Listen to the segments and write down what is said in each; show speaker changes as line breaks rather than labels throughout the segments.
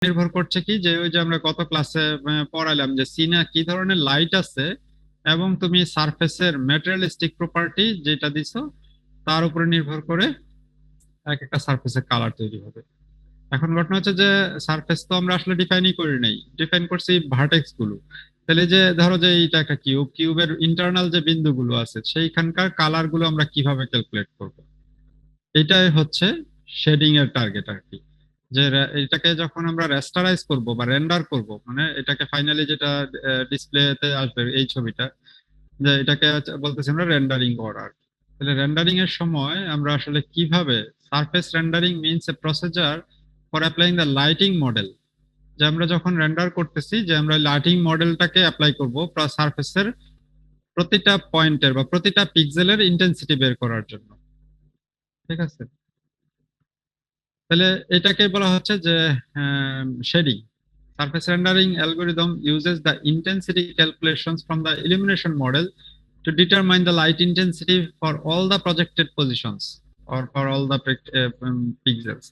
নির্ভর করছে কি যে ওই যে আমরা গত ক্লাসে পড়াইলাম যে সিনে কি ধরনের লাইট আছে এবং তুমি সারফেসের ম্যাটেরিয়ালিস্টিক প্রপার্টি যেটা দিছো তার উপরে নির্ভর করে এক একটা সারফেসের কালার তৈরি হবে। এখন ঘটনা হচ্ছে যে সারফেস তো আমরা আসলে ডিফাইনই করি নাই, ডিফাইন করছি ভার্টেক্স গুলো। তাহলে যে ধরো যে এইটা একটা কিউব, কিউবের ইন্টারনাল যে বিন্দুগুলো আছে সেইখানকার কালার গুলো আমরা কিভাবে ক্যালকুলেট করব, এটাই হচ্ছে শেডিং এর টার্গেট আর কি। যে এটাকে যখন আমরা রেস্টারাইজ করব বা রেন্ডার করব, মানে এটাকে ফাইনালি যেটা ডিসপ্লেতে আসবে এই ছবিটা, যে এটাকে বলতেছি আমরা রেন্ডারিং করা। তাহলে রেন্ডারিং এর সময় আমরা আসলে কিভাবে, surface rendering means a procedure for applying the lighting model. যে আমরা যখন রেন্ডার করতেছি যে আমরা লাইটিং মডেলটাকে অ্যাপ্লাই করব সারফেসের প্রতিটা পয়েন্টের বা প্রতিটা পিক্সেলের ইন্টেন্সিটি বের করার জন্য। ঠিক আছে, তাহলে এটাকে বলা হচ্ছে যে shading. Surface rendering algorithm uses the intensity calculations from the illumination model to determine the light intensity for all the projected positions or for all the pixels.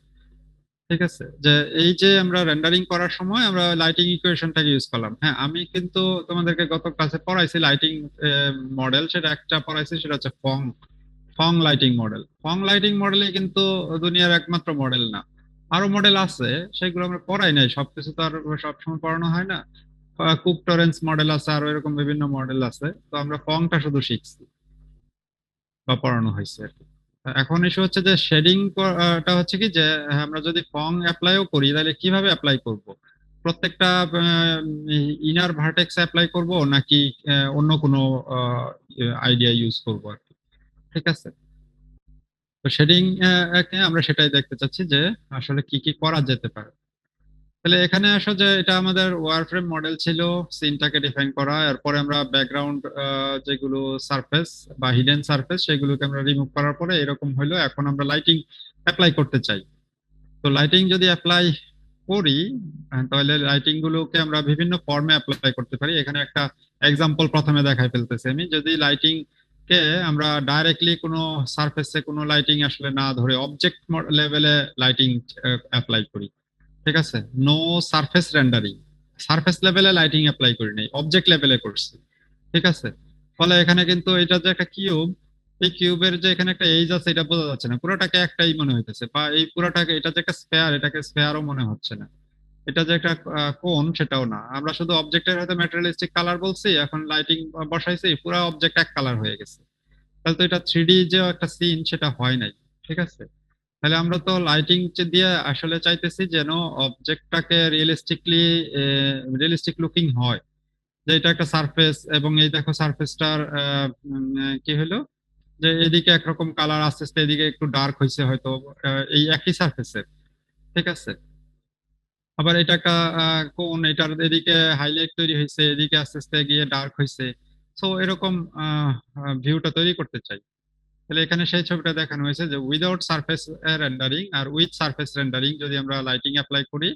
ঠিক আছে, যে এই যে আমরা রেন্ডারিং করার সময় আমরা লাইটিং ইকুয়েশনটাকে ইউজ করলাম। হ্যাঁ, আমি কিন্তু তোমাদেরকে গত ক্লাসে পড়াইছি লাইটিং মডেল, সেটা একটা পড়াইছি, সেটা হচ্ছে ফং ফং লাইটিং মডেল। ফং লাইটিং মডেলে কিন্তু দুনিয়ার একমাত্র মডেল না, আরো মডেল আছে, সেগুলো আমরা পড়াই নাই, সবকিছু তো আর সবসময় পড়ানো হয় না। কুক টরেন্স মডেল আছে, আরো এরকম বিভিন্ন মডেল আছে, তো আমরা ফংটা শুধু শিখছি বা পড়ানো হয়েছে আর কি। এখন ইস্যু হচ্ছে যে শেডিং টা হচ্ছে কি যে আমরা যদি ফং অ্যাপ্লাইও করি তাহলে কিভাবে অ্যাপ্লাই করব, প্রত্যেকটা ইনার ভার্টেক্স অ্যাপ্লাই করব নাকি অন্য কোনো আইডিয়া ইউজ করব আর কি। ঠিক আছে, তো শেডিং আমরা সেটাই দেখতে চাচ্ছি যে আসলে কি কি করা যেতে পারে। তাহলে এখানে আসো যে এটা আমাদের ওয়ারফ্রেম মডেল ছিল, সিনটাকে ডিফাইন করা, এরপরে আমরা ব্যাকগ্রাউন্ড যেগুলো সারফেস বা হিডেন সারফেস সেগুলোকে আমরা রিমুভ করার পরে এরকম হইলো। এখন আমরা লাইটিং অ্যাপ্লাই করতে চাই। তো লাইটিং যদি অ্যাপ্লাই করি তাহলে লাইটিং গুলোকে আমরা বিভিন্ন ফর্মে অ্যাপ্লাই করতে পারি। এখানে একটা এক্সাম্পল প্রথমে দেখাই ফেলতেছি আমি। যদি লাইটিং কে আমরা ডাইরেক্টলি কোনো সারফেসে কোনো লাইটিং আসলে না ধরে অবজেক্ট লেভেলে লাইটিং অ্যাপ্লাই করি, ঠিক আছে, নো সারফেস রেন্ডারিং, সারফেস লেভেলে লাইটিং অ্যাপ্লাই করি নাই, অবজেক্ট লেভেলে করছি। ঠিক আছে, ফলে এখানে কিন্তু এটা যে একটা কিউব, এই কিউবের যে এখানে একটা এজ আছে এটা বোঝা যাচ্ছে না, পুরোটাকে একটাই মনে হইতেছে, বা এই পুরোটাকে, এটা যে একটা স্ফেয়ার এটাকে স্ফেয়ারও মনে হচ্ছে না, এটা যে একটা কোন সেটাও না। আমরা শুধু অবজেক্টের হয়তো ম্যাটেরিয়ালিস্টিক কালার বলছি, এখন লাইটিং বসাইছি, পুরো অবজেক্ট এক কালার হয়ে গেছে। তাহলে তো এটা 3D যে একটা সিন সেটা হয় নাই। ঠিক আছে, তাহলে আমরা তো লাইটিং দিয়ে আসলে চাইতেছি যেন অবজেক্টটাকে রিয়েলিস্টিক লুকিং হয়, যে এটা একটা সারফেস এবং এই দেখো সারফেসটার কি হলো, যে এদিকে একরকম কালার আস্তে আস্তে এদিকে একটু ডার্ক হয়েছে হয়তো এই একই সারফেসের। ঠিক আছে, আবার এটা একটা কোন, এটার এদিকে হাইলাইট তৈরি হয়েছে, এদিকে আস্তে আস্তে গিয়ে ডার্ক হয়েছে। সো এরকম ভিউটা তৈরি করতে চাই। তাহলে এখানে সেই ছবিটা দেখানো হয়েছে যে উইদাউট সারফেস রেন্ডারিং আর উইথ সারফেস রেন্ডারিং যদি আমরা লাইটিং অ্যাপ্লাই করি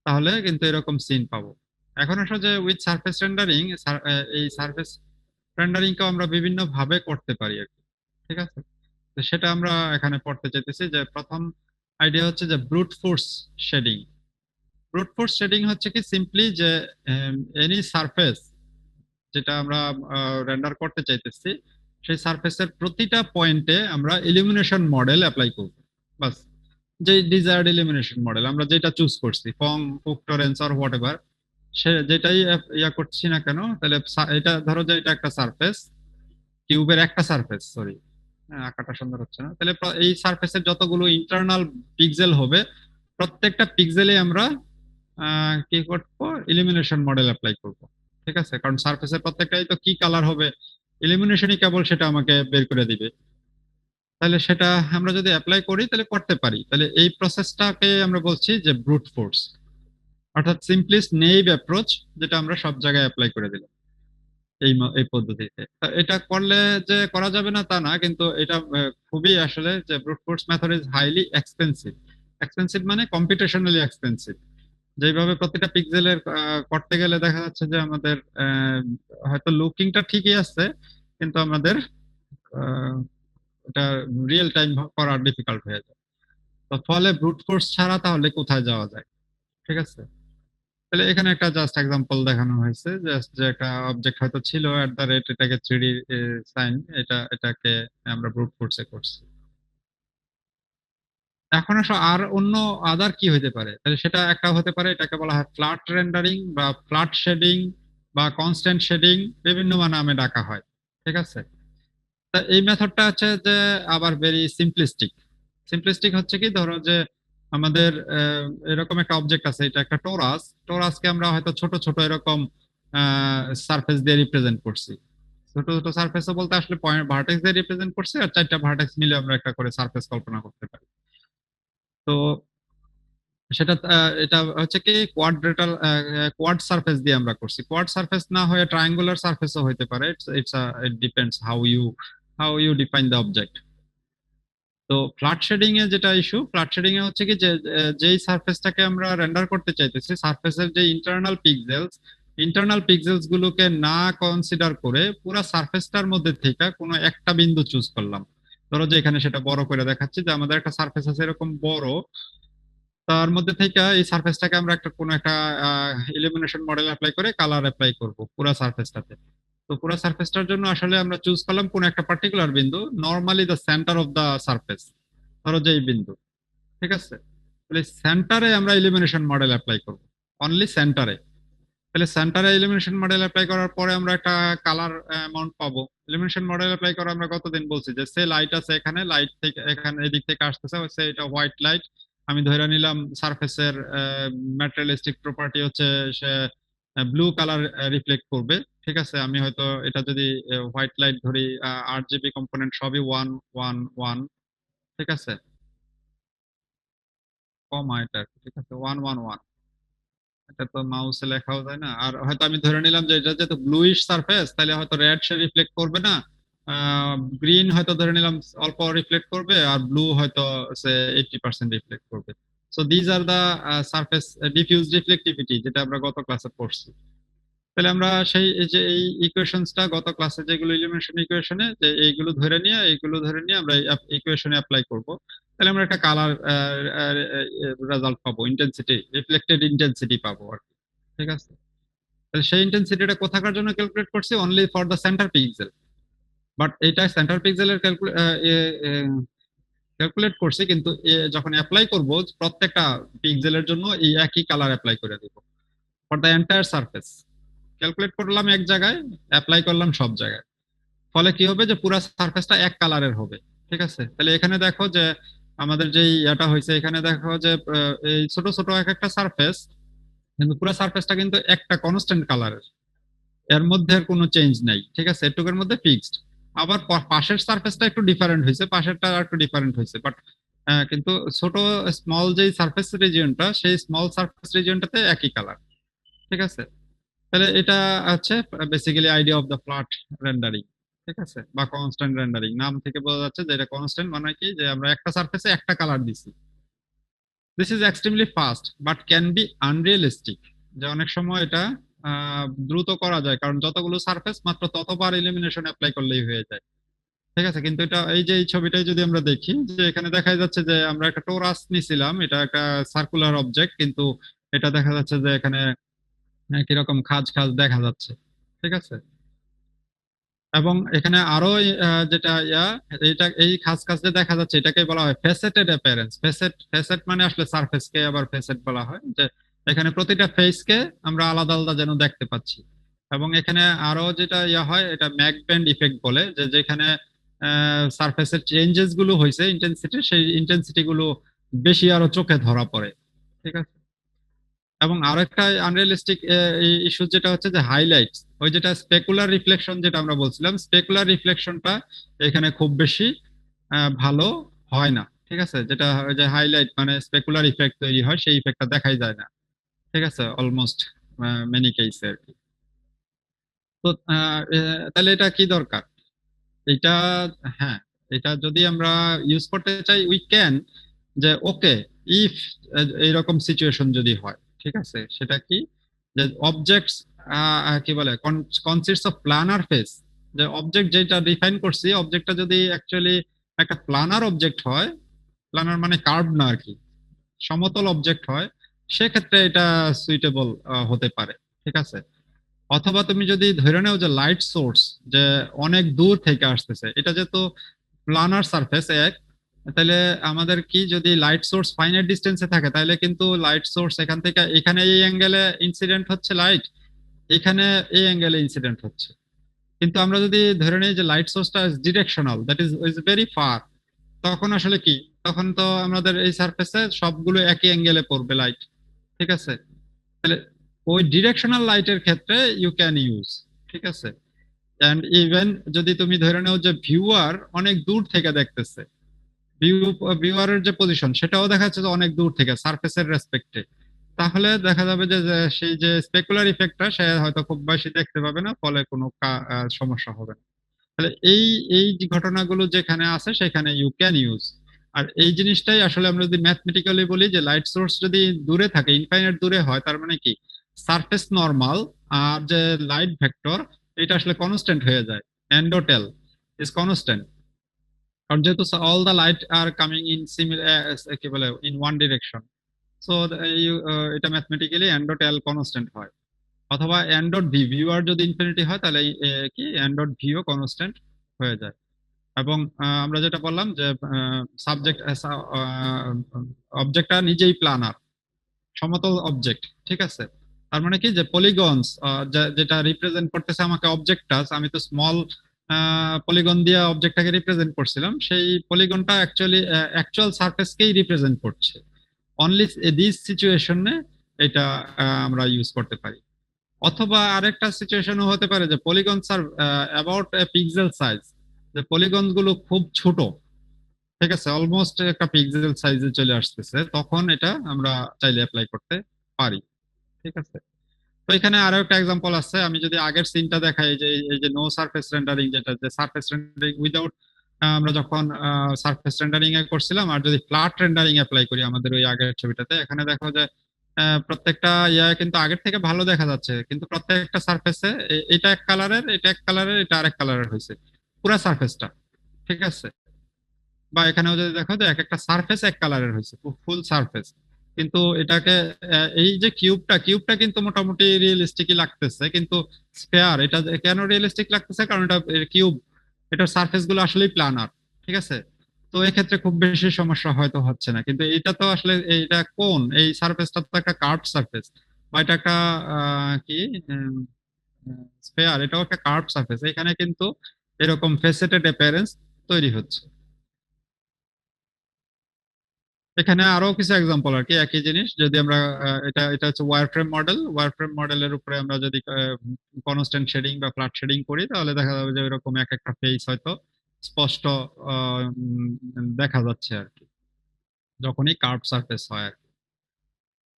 তাহলে কিন্তু এরকম সিন পাবো। এখন আসলে যে উইথ সারফেস রেন্ডারিং, এই সারফেস রেন্ডারিং কেও আমরা বিভিন্ন ভাবে করতে পারি আর কি। ঠিক আছে, তো সেটা আমরা এখানে পড়তে চাইতেছি। যে প্রথম আইডিয়া হচ্ছে যে brute force shading. Brute force shading হচ্ছে কি সিম্পলি যে এনি সারফেস যেটা আমরা রেন্ডার করতে চাইতেছি সেই সারফেসের প্রতিটা পয়েন্টে আমরা ইলিমিনেশন মডেল অ্যাপ্লাই করব। বাস, যে ডিজায়ার্ড ইলিমিনেশন মডেল আমরা যেটা চুজ করছি, Phong, Cook Torrance or whatever এভার, সে যেটাই ইয়া করছি না কেন, তাহলে এটা ধরো যে এটা একটা সারফেস, কিউবের একটা সারফেস, সরি আঁকাটা সুন্দর হচ্ছে না, তাহলে এই সারফেসের যতগুলো ইন্টারনাল পিক্সেল হবে প্রত্যেকটা পিক্সেলে আমরা কি করবো, ইলিমিনেশন মডেল অ্যাপ্লাই করব। ঠিক আছে, কারণ সারফেসের প্রত্যেকটাই তো কি কালার হবে, ইলিমিনেশনই কেবল সেটা আমাকে বের করে দিবে। তাহলে সেটা আমরা যদি অ্যাপ্লাই করি তাহলে করতে পারি। তাহলে এই প্রসেসটাকে আমরা বলছি যে ব্রুট ফোর্স, অর্থাৎ সিম্পলিস্ট নেইভ অ্যাপ্রোচ, যেটা আমরা সব জায়গায় অ্যাপ্লাই করে দিলাম এই পদ্ধতিতে। এটা করলে যে করা যাবে না তা না, কিন্তু এটা খুবই আসলে যে brute force method is highly expensive. Expensive মানে কম্পিউটেশনালি এক্সপেন্সিভ। যেভাবে প্রতিটা পিক্সেলের করতে গেলে দেখা যাচ্ছে যে আমাদের হয়তো লুকিংটা ঠিকই আছে, কিন্তু আমাদের আহ, এটা রিয়েল টাইম করা ডিফিকাল্ট হয়ে যায়। তো ফলে ব্রুট ফোর্স ছাড়া তাহলে কোথায় যাওয়া যায়? ঠিক আছে। তাহলে এখানে একটা জাস্ট এক্সাম্পল দেখানো হয়েছে, জাস্ট যে একটা অবজেক্ট হয়তো ছিল এটাকে 3D সাইন, এটাকে আমরা ব্রুট ফোর্সে করছি। এখন আসো আর অন্য আদার কি হতে পারে, তাহলে সেটা একটা হতে পারে, এটাকে বলা হয় ফ্ল্যাট রেন্ডারিং বা ফ্ল্যাট শেডিং বা কনস্ট্যান্ট শেডিং, বিভিন্ন নামে ডাকা হয়। ঠিক আছে। তা এই মেথডটা হচ্ছে যে আবার ভেরি সিম্পলিস্টিক। সিম্পলিস্টিক হচ্ছে কি, ধরো যে আমাদের এরকম একটা অবজেক্ট আছে, এটা একটা টোরাস। টোরাসকে আমরা হয়তো ছোট ছোট এরকম সারফেস দিয়ে রিপ্রেজেন্ট করছি। ছোট ছোট সারফেস বলতে আসলে পয়েন্ট ভার্টেক্স দিয়ে রিপ্রেজেন্ট করছি, আর চারটা ভার্টেক্স মিলে আমরা একটা করে সারফেস কল্পনা করতে পারি। তো সেটা এটা হচ্ছে কি কোয়াড্রেটাল কোয়াড সারফেস দিয়ে আমরা করছি। কোয়াড সারফেস না হয়ে ট্রায়াঙ্গুলার সারফেসও হতে পারে। It depends how you define the object. তো ফ্ল্যাট শেডিং এ যেটা ইস্যু, ফ্ল্যাট শেডিং এ হচ্ছে কি যে যেই সারফেসটাকে আমরা রেন্ডার করতে চাইতেছি, সারফেসের যে ইন্টারনাল পিক্সেলস গুলোকে না কনসিডার করে পুরো সারফেসটার মধ্যে থেকে কোনো একটা বিন্দু চুজ করলাম। ধরো যে এখানে সেটা বড় করে দেখাচ্ছি, যে আমাদের একটা সারফেস আছে এরকম বড়, তার মধ্যে থেকে এই সারফেসটাকে আমরা কোনো একটা ইলিমিনেশন মডেল অ্যাপ্লাই করে কালার অ্যাপ্লাই করব পুরো সারফেসটাতে। তো পুরো সারফেসটার জন্য আসলে আমরা চুজ করলাম কোন একটা পার্টিকুলার বিন্দু, normally the centre of the surface, ধরো যে এই বিন্দু। ঠিক আছে। তাহলে সেন্টারে আমরা ইলিমিনেশন মডেল অ্যাপ্লাই করব, অনলি সেন্টারে। তাহলে সেন্টারে ইলিমিনেশন মডেল অ্যাপ্লাই করার পরে আমরা একটা কালার অ্যামাউন্ট পাবো। ইলিমিনেশন মডেল অ্যাপ্লাই করা আমরা কতদিন বলছি, যে সে লাইট আছে এখানে, লাইট থেকে এখানে এদিক থেকে আসতেছে, সে এটা হোয়াইট লাইট। আমি ধরে নিলাম সারফেসের ম্যাটেরিয়ালিস্টিক প্রপার্টি হচ্ছে সে ব্লু কালার রিফ্লেক্ট করবে। ঠিক আছে। আমি হয়তো এটা যদি হোয়াইট লাইট ধরি, 8 জিবি কম্পোনেন্ট সবই 1 1 1। ঠিক আছে। কমা এটা, ঠিক আছে, 1 1 1। এটা তো মাউসে লেখাও যায় না। আর হয়তো আমি ধরে নিলাম যে এটা যেহেতু ব্লুইশ সারফেস, তাহলে হয়তো রেড সে রিফ্লেক্ট করবে না, গ্রিন হয়তো ধরে নিলাম অল্প রিফ্লেক্ট করবে, আর ব্লু হয়তো সে 80% রিফ্লেক্ট করবে। So these are the surface diffuse reflectivity, যেটা আমরা গত ক্লাসে পড়ছি। তাহলে আমরা এই যে এই ইকুয়েশনসটা গত ক্লাসে যেগুলো ইলিমিনেশন ইকুয়েশনে, যে এইগুলো ধরে নিয়ে আমরা ইকুয়েশনে অ্যাপ্লাই করব। তাহলে আমরা একটা কালার রেজাল্ট পাবো, ইন্টেন্সিটি, রিফ্লেক্টেড ইন্টেন্সিটি পাবো আর কি। ঠিক আছে। তাহলে সেই ইন্টেন্সিটিটা কোথাকার জন্য ক্যালকুলেট করছি, only for the centre pixel. But এইটা সেন্টার পিক্সেলের ক্যালকুলেট করছি, কিন্তু যখন অ্যাপ্লাই করব প্রত্যেকটা পিক্সেলের জন্য এই একই কালার অ্যাপ্লাই করে দেব for the entire surface. Calculate করলাম এক জায়গায়, অ্যাপ্লাই করলাম সব জায়গায়। ফলে কি হবে, যে পুরো সারফেসটা এক কালারের হবে। ঠিক আছে। তাহলে এখানে দেখো যে আমাদের যে এটা হয়েছে, এখানে দেখো যে এই ছোট ছোট এক একটা সারফেস, কিন্তু পুরো সারফেসটা কিন্তু একটা কনস্ট্যান্ট কালারের, এর মধ্যে আর কোনো চেঞ্জ নাই। ঠিক আছে। এটুকুর মধ্যে ফিক্সড। আবার পাশের সারফেসটা একটু ডিফারেন্ট হয়েছে, পাশেরটা আর একটু ডিফারেন্ট হয়েছে, বাট কিন্তু ছোট স্মল যে সারফেস রিজিয়নটা, সেই স্মল সারফেস রিজিয়নটাতে একই কালার। ঠিক আছে। তাহলে এটা হচ্ছে basically idea of the flat rendering. ঠিক আছে। বা কনস্ট্যান্ট রেন্ডারিং, নাম থেকে বোঝা যাচ্ছে যে এটা কনস্ট্যান্ট, মানে কি যে আমরা একটা সারফেসে একটা কালার দিছি। This is extremely fast but can be unrealistic. যে অনেক সময় এটা দ্রুত করা যায়, কারণ যতগুলো সারফেস মাত্র ততবার ইলিমিনেশন অ্যাপ্লাই করলেই হয়ে যায়। ঠিক আছে। কিন্তু এটা এই যে এই ছবিটাই যদি আমরা দেখি, যে এখানে দেখা যাচ্ছে যে আমরা একটা টোরাস নিছিলাম, এটা একটা সার্কুলার অবজেক্ট, কিন্তু এটা দেখা যাচ্ছে যে এখানে কিরকম খাজ খাজ দেখা যাচ্ছে। ঠিক আছে। এবং এখানে আরো যেটা এটা এই খাস খাস যে দেখা যাচ্ছে, এটাকে বলা হয় ফেসেটেড অ্যাপিয়ারেন্স। ফেসেট মানে আসলে সারফেস কে আবার ফেসেট বলা হয়, যে এখানে প্রতিটা ফেস কে আমরা আলাদা আলাদা যেন দেখতে পাচ্ছি। এবং এখানে আরো যেটা হয়, এটা ম্যাক ব্যান্ড ইফেক্ট বলে, যে যেখানে সারফেসের চেঞ্জেস গুলো হয়েছে ইন্টেন্সিটি, সেই ইন্টেন্সিটি গুলো বেশি আরো চোখে ধরা পড়ে। ঠিক আছে। এবং আরেকটা আনরিয়েলিস্টিক ইস্যু যেটা হচ্ছে যে হাইলাইটস, ওই যেটা স্পেকুলার রিফ্লেকশন যেটা আমরা বলছিলাম, স্পেকুলার রিফ্লেকশনটা এখানে খুব বেশি ভালো হয় না। ঠিক আছে। যেটা ওই যে হাইলাইট মানে স্পেকুলার ইফেক্ট তৈরি হয়, সেই ইফেক্টটা দেখাই যায় না। ঠিক আছে। অলমোস্ট মেনি কেসে আর কি। তো তাহলে এটা কি দরকার, এটা, হ্যাঁ, এটা যদি আমরা ইউজ করতে চাই উই ক্যান, যে ওকে, ইফ এইরকম সিচুয়েশন যদি হয়, ঠিক আছে, সেটা কি, যে অবজেক্টস কি বলে কনসিস্টস অফ প্ল্যানার ফেস। যে অবজেক্ট যেটা ডিফাইন করছি, অবজেক্টটা যদি অ্যাকচুয়ালি একটা প্ল্যানার অবজেক্ট হয়, প্ল্যানার মানে কার্ভ না আর কি, সমতল অবজেক্ট হয়, সেক্ষেত্রে এটা সুইটেবল হতে পারে। ঠিক আছে। অথবা তুমি যদি ধরে নাও যে লাইট সোর্স যে অনেক দূর থেকে আসতেছে, এটা যেহেতু প্লানার সারফেস এক, তাহলে আমাদের কি যদি লাইট সোর্স ফাইনাইট ডিস্টেন্সে থাকে তাহলে কিন্তু লাইট সোর্স এখান থেকে এখানে এই অ্যাঙ্গেলে ইনসিডেন্ট হচ্ছে লাইট, এখানে এই অ্যাঙ্গেলে ইনসিডেন্ট হচ্ছে। কিন্তু আমরা যদি ধরে নিই যে লাইট সোর্সটা directional, that is very far, তখন আসলে কি, তখন তো আমাদের এই সারফেসে সবগুলো একই অ্যাঙ্গেলে পড়বে লাইট। ঠিক আছে। তাহলে ওই ডিরেকশনাল লাইটের ক্ষেত্রে ইউ ক্যান ইউজ। ঠিক আছে। এন্ড ইভেন যদি তুমি ধরে নাও যে ভিউয়ার অনেক দূর থেকে দেখতেছে, ভিউয়ারের যে পজিশন সেটাও দেখা যাচ্ছে যে অনেক দূর থেকে সারফেসের রেসপেক্টে, তাহলে দেখা যাবে যে সেই যে স্পেকুলার ইফেক্টটা সে হয়তো খুব বেশি দেখতে পাবে না, ফলে কোনো সমস্যা হবে না। তাহলে এই এই যে ঘটনাগুলো যেখানে আছে সেখানে ইউ ক্যান ইউজ। আর এই জিনিসটাই আসলে আমরা যদি ম্যাথমেটিক্যালি বলি যে লাইট সোর্স যদি দূরে থাকে, ইনফাইনাইট দূরে হয়, তার মানে কি সারফেস নরমাল আর যে লাইট ভেক্টর এটা আসলে কনস্ট্যান্ট হয়ে যায়, এন্ডোটেল ইজ কনস্ট্যান্ট। কারণ যেহেতু all the light are coming in কি বলে ইন ওয়ান ডিরেকশন, সো এটা ম্যাথমেটিক্যালি এন্ডোটেল কনস্ট্যান্ট হয়। অথবা এন ডট ভি, ভিউ আর যদি ইনফিনিটি হয় তাহলে কি এন ডট ভিও কনস্ট্যান্ট হয়ে যায়। এবং আমরা যেটা বললাম যে সাবজেক্ট অবজেক্টটা নিজেই প্লানার, সমতল অবজেক্ট। ঠিক আছে। তার মানে কি যে পলিগনস যেটা রিপ্রেজেন্ট করতেছে আমাকে অবজেক্টটা, আমি তো স্মল পলিগন দিয়ে অবজেক্টটাকে রিপ্রেজেন্ট করছিলাম, সেই পলিগনটা অ্যাকচুয়ালি অ্যাকচুয়াল সারফেসকেই রিপ্রেজেন্ট করছে। অনলি দিস সিচুয়েশনে এটা আমরা ইউজ করতে পারি। অথবা আরেকটা সিচুয়েশনও হতে পারে যে পলিগনস আর অ্যাবাউট পিক্সেল সাইজ, যে পলিগন গুলো খুব ছোট, ঠিক আছে, অলমোস্ট একটা পিক্সেল সাইজে চলে আসতেছে, তখন এটা আমরা চাইলে অ্যাপ্লাই করতে পারি। ঠিক আছে। তো এখানে আরো একটা এক্সাম্পল আছে, আমি যদি আগের সিনটা দেখাই, যে এই যে নো সারফেস রেন্ডারিং, যেটা যে সারফেস রেন্ডারিং উইদাউট, আমরা যখন সারফেস রেন্ডারিং এ করছিলাম, আর যদি ফ্ল্যাট রেন্ডারিং অ্যাপ্লাই করি আমাদের ওই আগের ছবিটাতে, এখানে দেখো যে প্রত্যেকটা ইয়া কিন্তু আগের থেকে ভালো দেখা যাচ্ছে, কিন্তু প্রত্যেকটা সারফেসে এটা এক কালারের, এটা এক কালারের, এটা আরেক কালারের হয়েছে পুরো সারফেসটা। ঠিক আছে। বা এখানেও যদি দেখো যে এক একটা সারফেস এক কালারের হয়েছে, ফুল সারফেস, কিন্তু এটাকে এই যে কিউবটা কিন্তু মোটামুটি রিয়েলিস্টিকই লাগতেছে, কিন্তু স্ফেয়ার এটা কেন রিয়েলিস্টিক লাগতেছে, কারণ এটা কিউব, এটার সারফেস গুলো আসলেই প্লানার। ঠিক আছে। তো এক্ষেত্রে খুব বেশি সমস্যা হয়তো হচ্ছে না, কিন্তু এটা তো আসলে এইটা কোন এই সারফেসটা তো একটা কার্ভ সারফেস, বা এটা একটা কি স্ফেয়ার, এটাও একটা কার্ভ সারফেস, এখানে কিন্তু এরকম ফেসেটেড অ্যাপিয়ারেন্স তৈরি হচ্ছে। এখানে আরো কিছু এক্সাম্পল আর কি একই জিনিস, যদি আমরা এটা এটা হচ্ছে ওয়্যারফ্রেম মডেল, ওয়্যারফ্রেম মডেলের উপরে আমরা যদি কনস্ট্যান্ট শেডিং বা ফ্ল্যাট শেডিং করি, তাহলে দেখা যাবে যে এরকম এক একটা ফেস হয়তো স্পষ্ট দেখা যাচ্ছে আর কি, যখনই কার্ভ সারফেস হয় আর কি।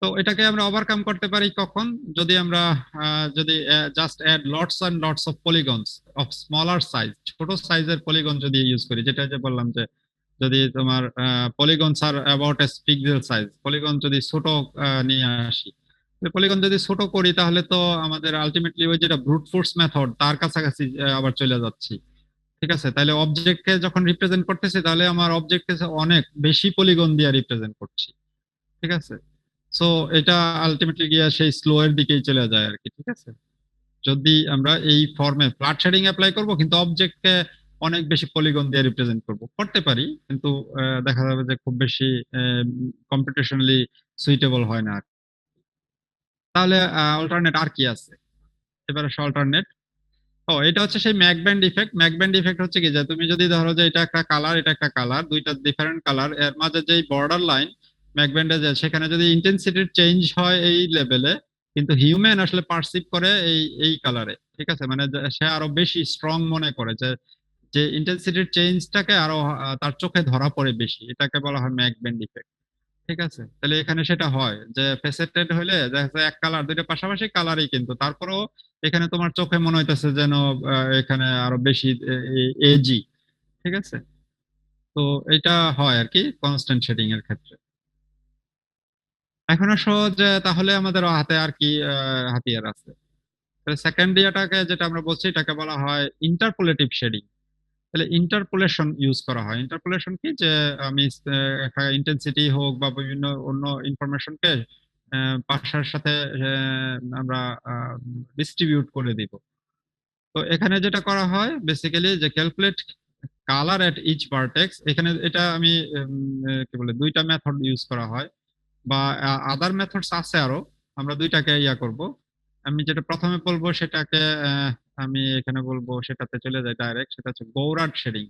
তো এটাকে আমরা ওভারকাম করতে পারি কখন, যদি আমরা যদি just add lots and lots of polygons of smaller size, ছোট সাইজের পলিগন যদি ইউজ করি, যেটা যে বললাম যে যদি তোমার polygons are about a pixel size, polygon যদি ছোট নিয়ে আসি, পলিগন যদি ছোট করি তাহলে তো আমাদের আলটিমেটলি ওই যেটা ব্রুট ফোর্স মেথড তার কাছাকাছি আবার চলে যাচ্ছি। ঠিক আছে। তাহলে অবজেক্টকে যখন রিপ্রেজেন্ট করতেছি, তাহলে আমার অবজেক্টকে অনেক বেশি পলিগন দিয়ে রিপ্রেজেন্ট করছি। ঠিক আছে। সো এটা আলটিমেটলি গিয়ে সেই স্লো এর দিকেই চলে যায় আর কি। ঠিক আছে। যদি আমরা এই ফর্মে ফ্ল্যাট শেডিং অ্যাপ্লাই করব, কিন্তু অবজেক্টকে অনেক বেশি পলিগন দিয়ে রিপ্রেজেন্ট করব, করতে পারি, কিন্তু দেখা যাবে যে খুব বেশি কম্পিটিশনালি সুইটেবল হয় না আর। তাহলে অল্টারনেট আর কি আছে, এবারে অল্টারনেট। ও, এটা হচ্ছে সেই ম্যাকব্যান্ড ইফেক্ট। ম্যাকব্যান্ড ইফেক্ট হচ্ছে কি, যে তুমি যদি ধরো যে এটা একটা কালার, এটা একটা কালার, দুইটা ডিফারেন্ট কালার, এর মাঝে যেই বর্ডার লাইন ম্যাকব্যান্ডে যায়, সেখানে যদি ইন্টেন্সিটির চেঞ্জ হয় এই লেভেলে, কিন্তু হিউম্যান আসলে পারসিভ করে এই কালারে। ঠিক আছে। মানে সে আরো বেশি স্ট্রং মনে করে যে যে ইন্টেন্সিটির চেঞ্জটাকে আরো তার চোখে ধরা পড়ে বেশি, এটাকে বলা হয় ম্যাকব্যান্ড ইফেক্ট। ঠিক আছে। তাহলে এখানে সেটা হয় যে ফেসেটেড হইলে দেখা যায় এক কালার, দুইটা পাশাপাশি কালারই, কিন্তু তারপরেও এখানে তোমার চোখে মনে হইতেছে যেন এখানে আরো বেশি এজি। ঠিক আছে। তো এটা হয় আর কি কনস্ট্যান্ট শেডিং এর ক্ষেত্রে। এখন আসো যে তাহলে আমাদের হাতে আর কি হাতিয়ার আছে। সেকেন্ড ইয়াটাকে যেটা আমরা বলছি এটাকে বলা হয় ইন্টারপোলেটিভ শেডিং। তাহলে ইন্টারপোলেশন ইউজ করা হয়। ইন্টারপোলেশন কি, যে আমি একটা ইন্টেন্সিটি হোক বা বিভিন্ন অন্য ইনফরমেশনকে পাশার সাথে আমরা ডিস্ট্রিবিউট করে দিব। তো এখানে যেটা করা হয় বেসিক্যালি যে ক্যালকুলেট কালার এট ইচ ভার্টেক্স, এখানে এটা আমি কি বলে দুইটা মেথড ইউজ করা হয়, বা আদার মেথডস আছে আরো, আমরা দুইটাকে ইয়া করব। আমি যেটা প্রথমে বলবো সেটাকে আমি এখানে বলবো, সেটাতে চলে যাই ডাইরেক্ট, সেটা হচ্ছে গৌরাড শেডিং।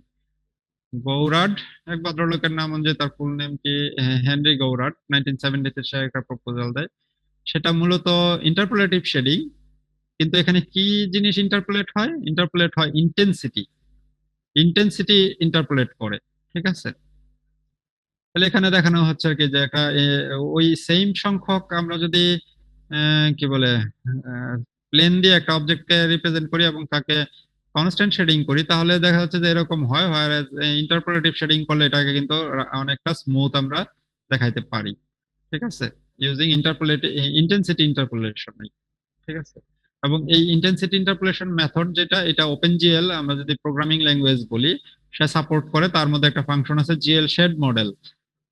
গৌরাড এক ভদ্রলোকের নাম, যে তার ফুল নেম কি, হেনরি গৌরাড, 1970-তে সে একটা প্রপোজাল দেয়। সেটা মূলত ইন্টারপোলেটিভ শেডিং, কিন্তু এখানে কি জিনিস ইন্টারপোলেট হয়? ইন্টারপোলেট হয় ইন্টেন্সিটি, ইন্টেন্সিটি ইন্টারপোলেট করে, ঠিক আছে? তাহলে এখানে দেখানো হচ্ছে আর কি যে একটা ওই সেম সংখ্যক আমরা যদি কি বলে প্লেন দিয়ে একটা অবজেক্টকে রিপ্রেজেন্ট করি এবং তাকে কনস্ট্যান্ট শেডিং করি, তাহলে দেখা যাচ্ছে যে এরকম হয়। ইন্টারপোলেটিভ শেডিং করলে এটাকে কিন্তু অনেকটা স্মুথ আমরা দেখাইতে পারি, ঠিক আছে, ইউজিং ইন্টেন্সিটি ইন্টারপোলেশন, ঠিক আছে। এবং এই ইন্টেন্সিটি ইন্টারপোলেশন মেথড যেটা, এটা ওপেনজিএল আমরা যদি প্রোগ্রামিং ল্যাঙ্গুয়েজ বলি, সে সাপোর্ট করে। তার মধ্যে একটা ফাংশন আছে জিএল শেড মডেল,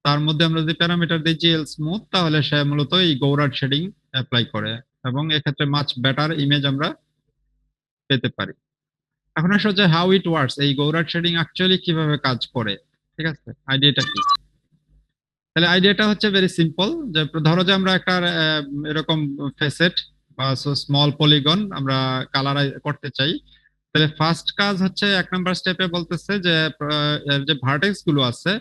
তার মধ্যে আমরা যদি প্যারামিটার দিই জিএল স্মুথ, তাহলে সে মূলত এই গৌরাড শেডিং অ্যাপ্লাই করে, এবং এক্ষেত্রে মাচ বেটার ইমেজ আমরা পেতে পারি। এখন আসলে হচ্ছে হাউ ইট ওয়ার্কস, এই গৌরাড শেডিং অ্যাকচুয়ালি কিভাবে কাজ করে, ঠিক আছে, আইডিয়াটা কি? তাহলে আইডিয়াটা হচ্ছে ভেরি সিম্পল, যে ধরো যে আমরা একটা এরকম ফেসেট বা স্মল পলিগন আমরা কালার করতে চাই। তাহলে ফার্স্ট কাজ হচ্ছে, 1 নম্বর স্টেপে বলতেছে যে এর যে ভার্টেক্স গুলো আছে,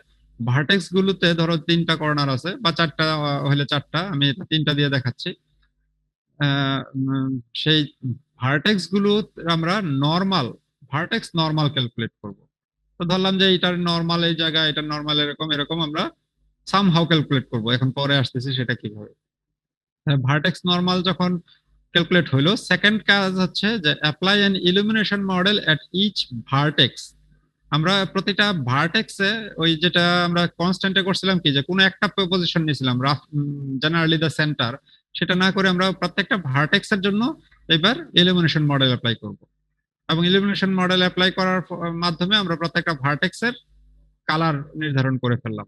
ভার্টেক্স গুলোতে ধরো 3টা কর্নার আছে, বা 4টা হলে 4টা, আমি এটা 3টা দিয়ে দেখাচ্ছি। সেই ভার্টেক্স গুলো আমরা নর্মাল, ভার্টেক্স নর্মাল ক্যালকুলেট করব। তো ধরলাম যে এটার নর্মাল এই জায়গায়, এটার নর্মাল এরকম এরকম আমরা সামহাউ ক্যালকুলেট করব। এখন পরে আসতেছি সেটা কিভাবে। ভার্টেক্স নর্মাল যখন ক্যালকুলেট হইলো, সেকেন্ড কাজ হচ্ছে যে apply an illumination model at each vertex. আমরা প্রতিটা ভার্টেক্সে, ওই যেটা আমরা কনস্ট্যান্টে করছিলাম কি, যে কোনো একটা পজিশন নিয়েছিলাম রাফ, জেনারেলি দ্য সেন্টার, সেটা না করে আমরা প্রত্যেকটা ভার্টেক্সের জন্য এবার ইলুমিনেশন মডেল অ্যাপ্লাই করব। এবং ইলুমিনেশন মডেল অ্যাপ্লাই করার মাধ্যমে আমরা প্রত্যেকটা ভার্টেক্সের কালার নির্ধারণ করে ফেললাম।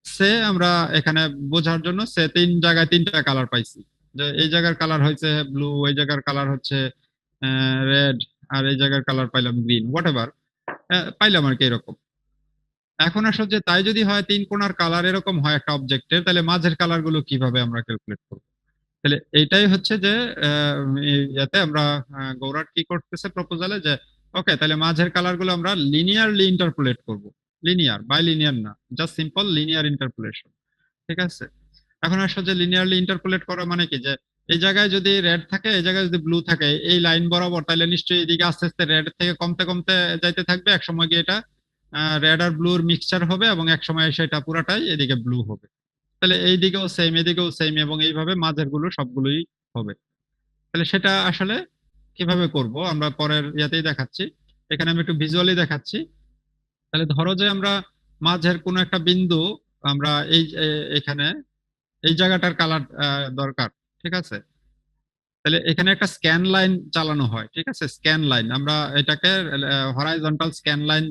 সে আমরা এখানে বোঝার জন্য সে 3 জায়গায় 3টা কালার পাইছি, যে এই জায়গার কালার হচ্ছে ব্লু, এই জায়গার কালার হচ্ছে রেড, আর এই জায়গার কালার পাইলাম গ্রিন, হোয়াট এভার পাইলাম আর কি এরকম। এখন আসলে যে তাই যদি হয় 3 কোণার কালার এরকম হয় একটা অবজেক্টের, তাহলে মাঝের কালার গুলো কিভাবে আমরা ক্যালকুলেট করবো? তাহলে এইটাই হচ্ছে যে ইয়াতে আমরা গৌরাট কি করতেছে প্রপোজালে, যে ওকে তাহলে মাঝের কালার গুলো আমরা লিনিয়ারলি ইন্টারপোলেট করব। লিনিয়ার বাই লিনিয়ার না, জাস্ট সিম্পল লিনিয়ার ইন্টারপোলেশন, ঠিক আছে। এখন আসলে যে লিনিয়ারলি ইন্টারপোলেট করা মানে কি, যে এই জায়গায় যদি রেড থাকে, এই জায়গায় যদি ব্লু থাকে, এই লাইন বরাবর, তাহলে নিশ্চয়ই এদিকে আস্তে আস্তে রেড থেকে কমতে কমতে যাইতে থাকবে। এক সময় গিয়ে এটা রেড আর ব্লুর মিক্সচার হবে, এবং এক সময় সেটা পুরাটাই এদিকে ব্লু হবে। তাহলে এই দিকেও সেম, এদিকেও সেম, এবং এইভাবে মাঝের গুলো সবগুলোই হবে। তাহলে সেটা আসলে কিভাবে করব আমরা পরের ইয়াতেই দেখাচ্ছি। এখানে আমি একটু ভিজুয়ালি দেখাচ্ছি। তাহলে ধরো যে আমরা মাঝের কোনো একটা বিন্দু, আমরা এখানে এই জায়গাটার কালার দরকার, ঠিক আছে। তাহলে এখানে একটা স্ক্যান লাইন চালানো হয়, ঠিক আছে, স্ক্যান লাইন, আমরা এটাকে হরাইজন্টাল স্ক্যান লাইন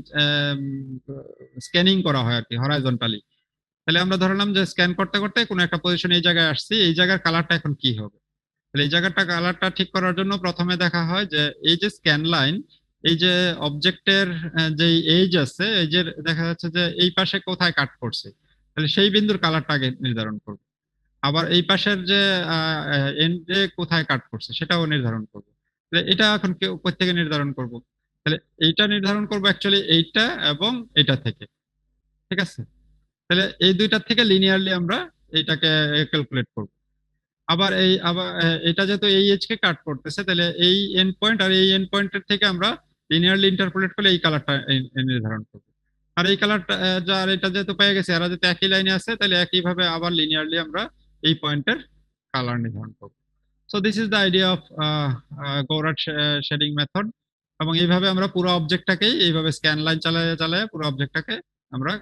স্ক্যানিং করা হয় আর কি, হরাইজন্টালি। তাহলে আমরা ধরলাম যে স্ক্যান করতে করতে কোনো একটা পজিশন এই জায়গায় আসছি, এই জায়গার কালারটা এখন কি হবে। তাহলে এই জায়গাটা কালারটা ঠিক করার জন্য প্রথমে দেখা হয় যে এই যে স্ক্যান লাইন, এই যে অবজেক্টের যে এজ আছে, এই যে দেখা যাচ্ছে যে এই পাশে কোথায় কাট করছে, তাহলে সেই বিন্দুর কালারটা আগে নির্ধারণ করব। আবার এই পাশের যে এন্ডে কোথায় কাট করছে সেটাও নির্ধারণ করব। তাহলে এটা এখন কোথা থেকে নির্ধারণ করব? তাহলে এইটা নির্ধারণ করব অ্যাকচুয়ালি এইটা এবং এটা থেকে, ঠিক আছে। তাহলে এই দুইটার থেকে লিনিয়ারলি আমরা এইটাকে ক্যালকুলেট করব। আবার এটা যেহেতু এই এজ কে কাট করতেছে, তাহলে এই এন্ড পয়েন্ট আর এই এন্ড পয়েন্টের থেকে আমরা লিনিয়ারলি ইন্টারপোলেট করলে এই কালারটা নির্ধারণ করব। আর এই কালারটা যার এটা যেহেতু পেয়ে গেছে, এরা যেহেতু একই লাইনে আছে, তাহলে একইভাবে আবার লিনিয়ারলি আমরা এই পয়েন্টের কালার নির্ধারণ করব। So this is the idea of Gouraud shading method. এবং এইভাবে আমরা পুরো অবজেক্টটাকেই এইভাবে স্ক্যান লাইন চালায় চালায় পুরো অবজেক্টটাকে আমরা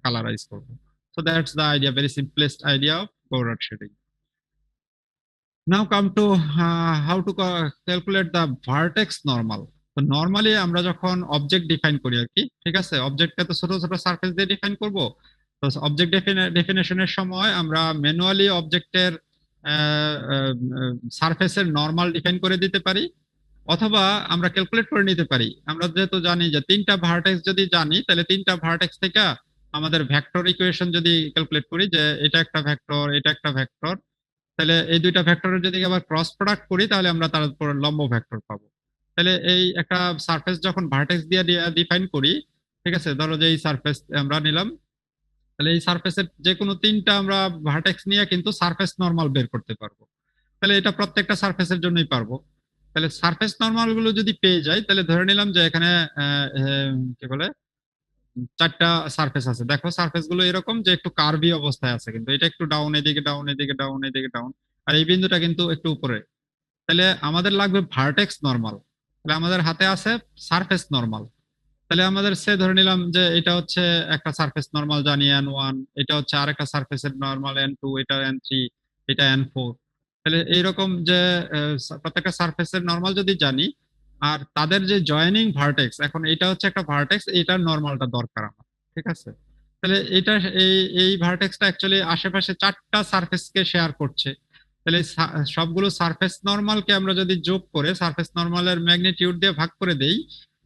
কালারাইজ করব। So that's the idea, very simplest idea of Gouraud shading. Now come to how to calculate the vertex normal. তো নরমালি আমরা যখন অবজেক্ট ডিফাইন করি আর কি, ঠিক আছে, অবজেক্টকে তো ছোট ছোট সারফেস দিয়ে ডিফাইন করব। তো অবজেক্ট ডেফিনেশনের সময় আমরা ম্যানুয়ালি অবজেক্টের সারফেসের নর্মাল ডিফাইন করে দিতে পারি, অথবা আমরা ক্যালকুলেট করে নিতে পারি। আমরা যেহেতু জানি যে তিনটা ভার্টেক্স যদি জানি, তাহলে তিনটা ভার্টেক্স থেকে আমাদের ভেক্টর ইকুয়েশন যদি ক্যালকুলেট করি, যে এটা একটা ভেক্টর, এটা একটা ভেক্টর, তাহলে এই দুইটা ভেক্টরের যদি আবার ক্রস প্রোডাক্ট করি, তাহলে আমরা তার উপর লম্ব ভেক্টর পাবো। তাহলে এই একটা সারফেস যখন ভার্টেক্স দিয়ে ডিফাইন করি, ঠিক আছে, ধরো যে এই সারফেস আমরা নিলাম, তাহলে এই সারফেসের যে কোনো তিনটা আমরা ভার্টেক্স নিয়ে কিন্তু সারফেস নরমাল বের করতে পারবো। তাহলে এটা প্রত্যেকটা সারফেসের জন্যই পারবো। তাহলে সারফেস নরমাল গুলো যদি পেয়ে যাই, তাহলে ধরে নিলাম যে এখানে কি বলে চারটা সারফেস আছে। দেখো সারফেস গুলো এরকম যে একটু কার্ভি অবস্থায় আছে, কিন্তু এটা একটু ডাউন, এদিকে ডাউন, এদিকে ডাউন, এদিকে ডাউন, আর এই বিন্দুটা কিন্তু একটু উপরে। তাহলে আমাদের লাগবে ভার্টেক্স নরমাল। তাহলে আমাদের হাতে আছে সারফেস নরমাল। তাহলে আমাদের সে ধরে নিলাম যে এটা হচ্ছে একটা সারফেস নরমাল জানি n1, এটা হচ্ছে আরেকটা সারফেসের নরমাল n2, এটা n3, এটা n4। তাহলে এইরকম যে প্রত্যেকটা সারফেসের নরমাল যদি জানি, আর তাদের যে জয়েনিং ভার্টেক্স, এখন এটা হচ্ছে একটা ভার্টেক্স, এটার নরমালটা দরকার আমার, ঠিক আছে। তাহলে এটা এই এই ভার্টেক্সটা অ্যাকচুয়ালি আশেপাশে চারটা সারফেসকে শেয়ার করছে। তাহলে সবগুলো সারফেস নরমালকে আমরা যদি যোগ করে সারফেস নরমালের ম্যাগনিটিউড দিয়ে ভাগ করে দেই,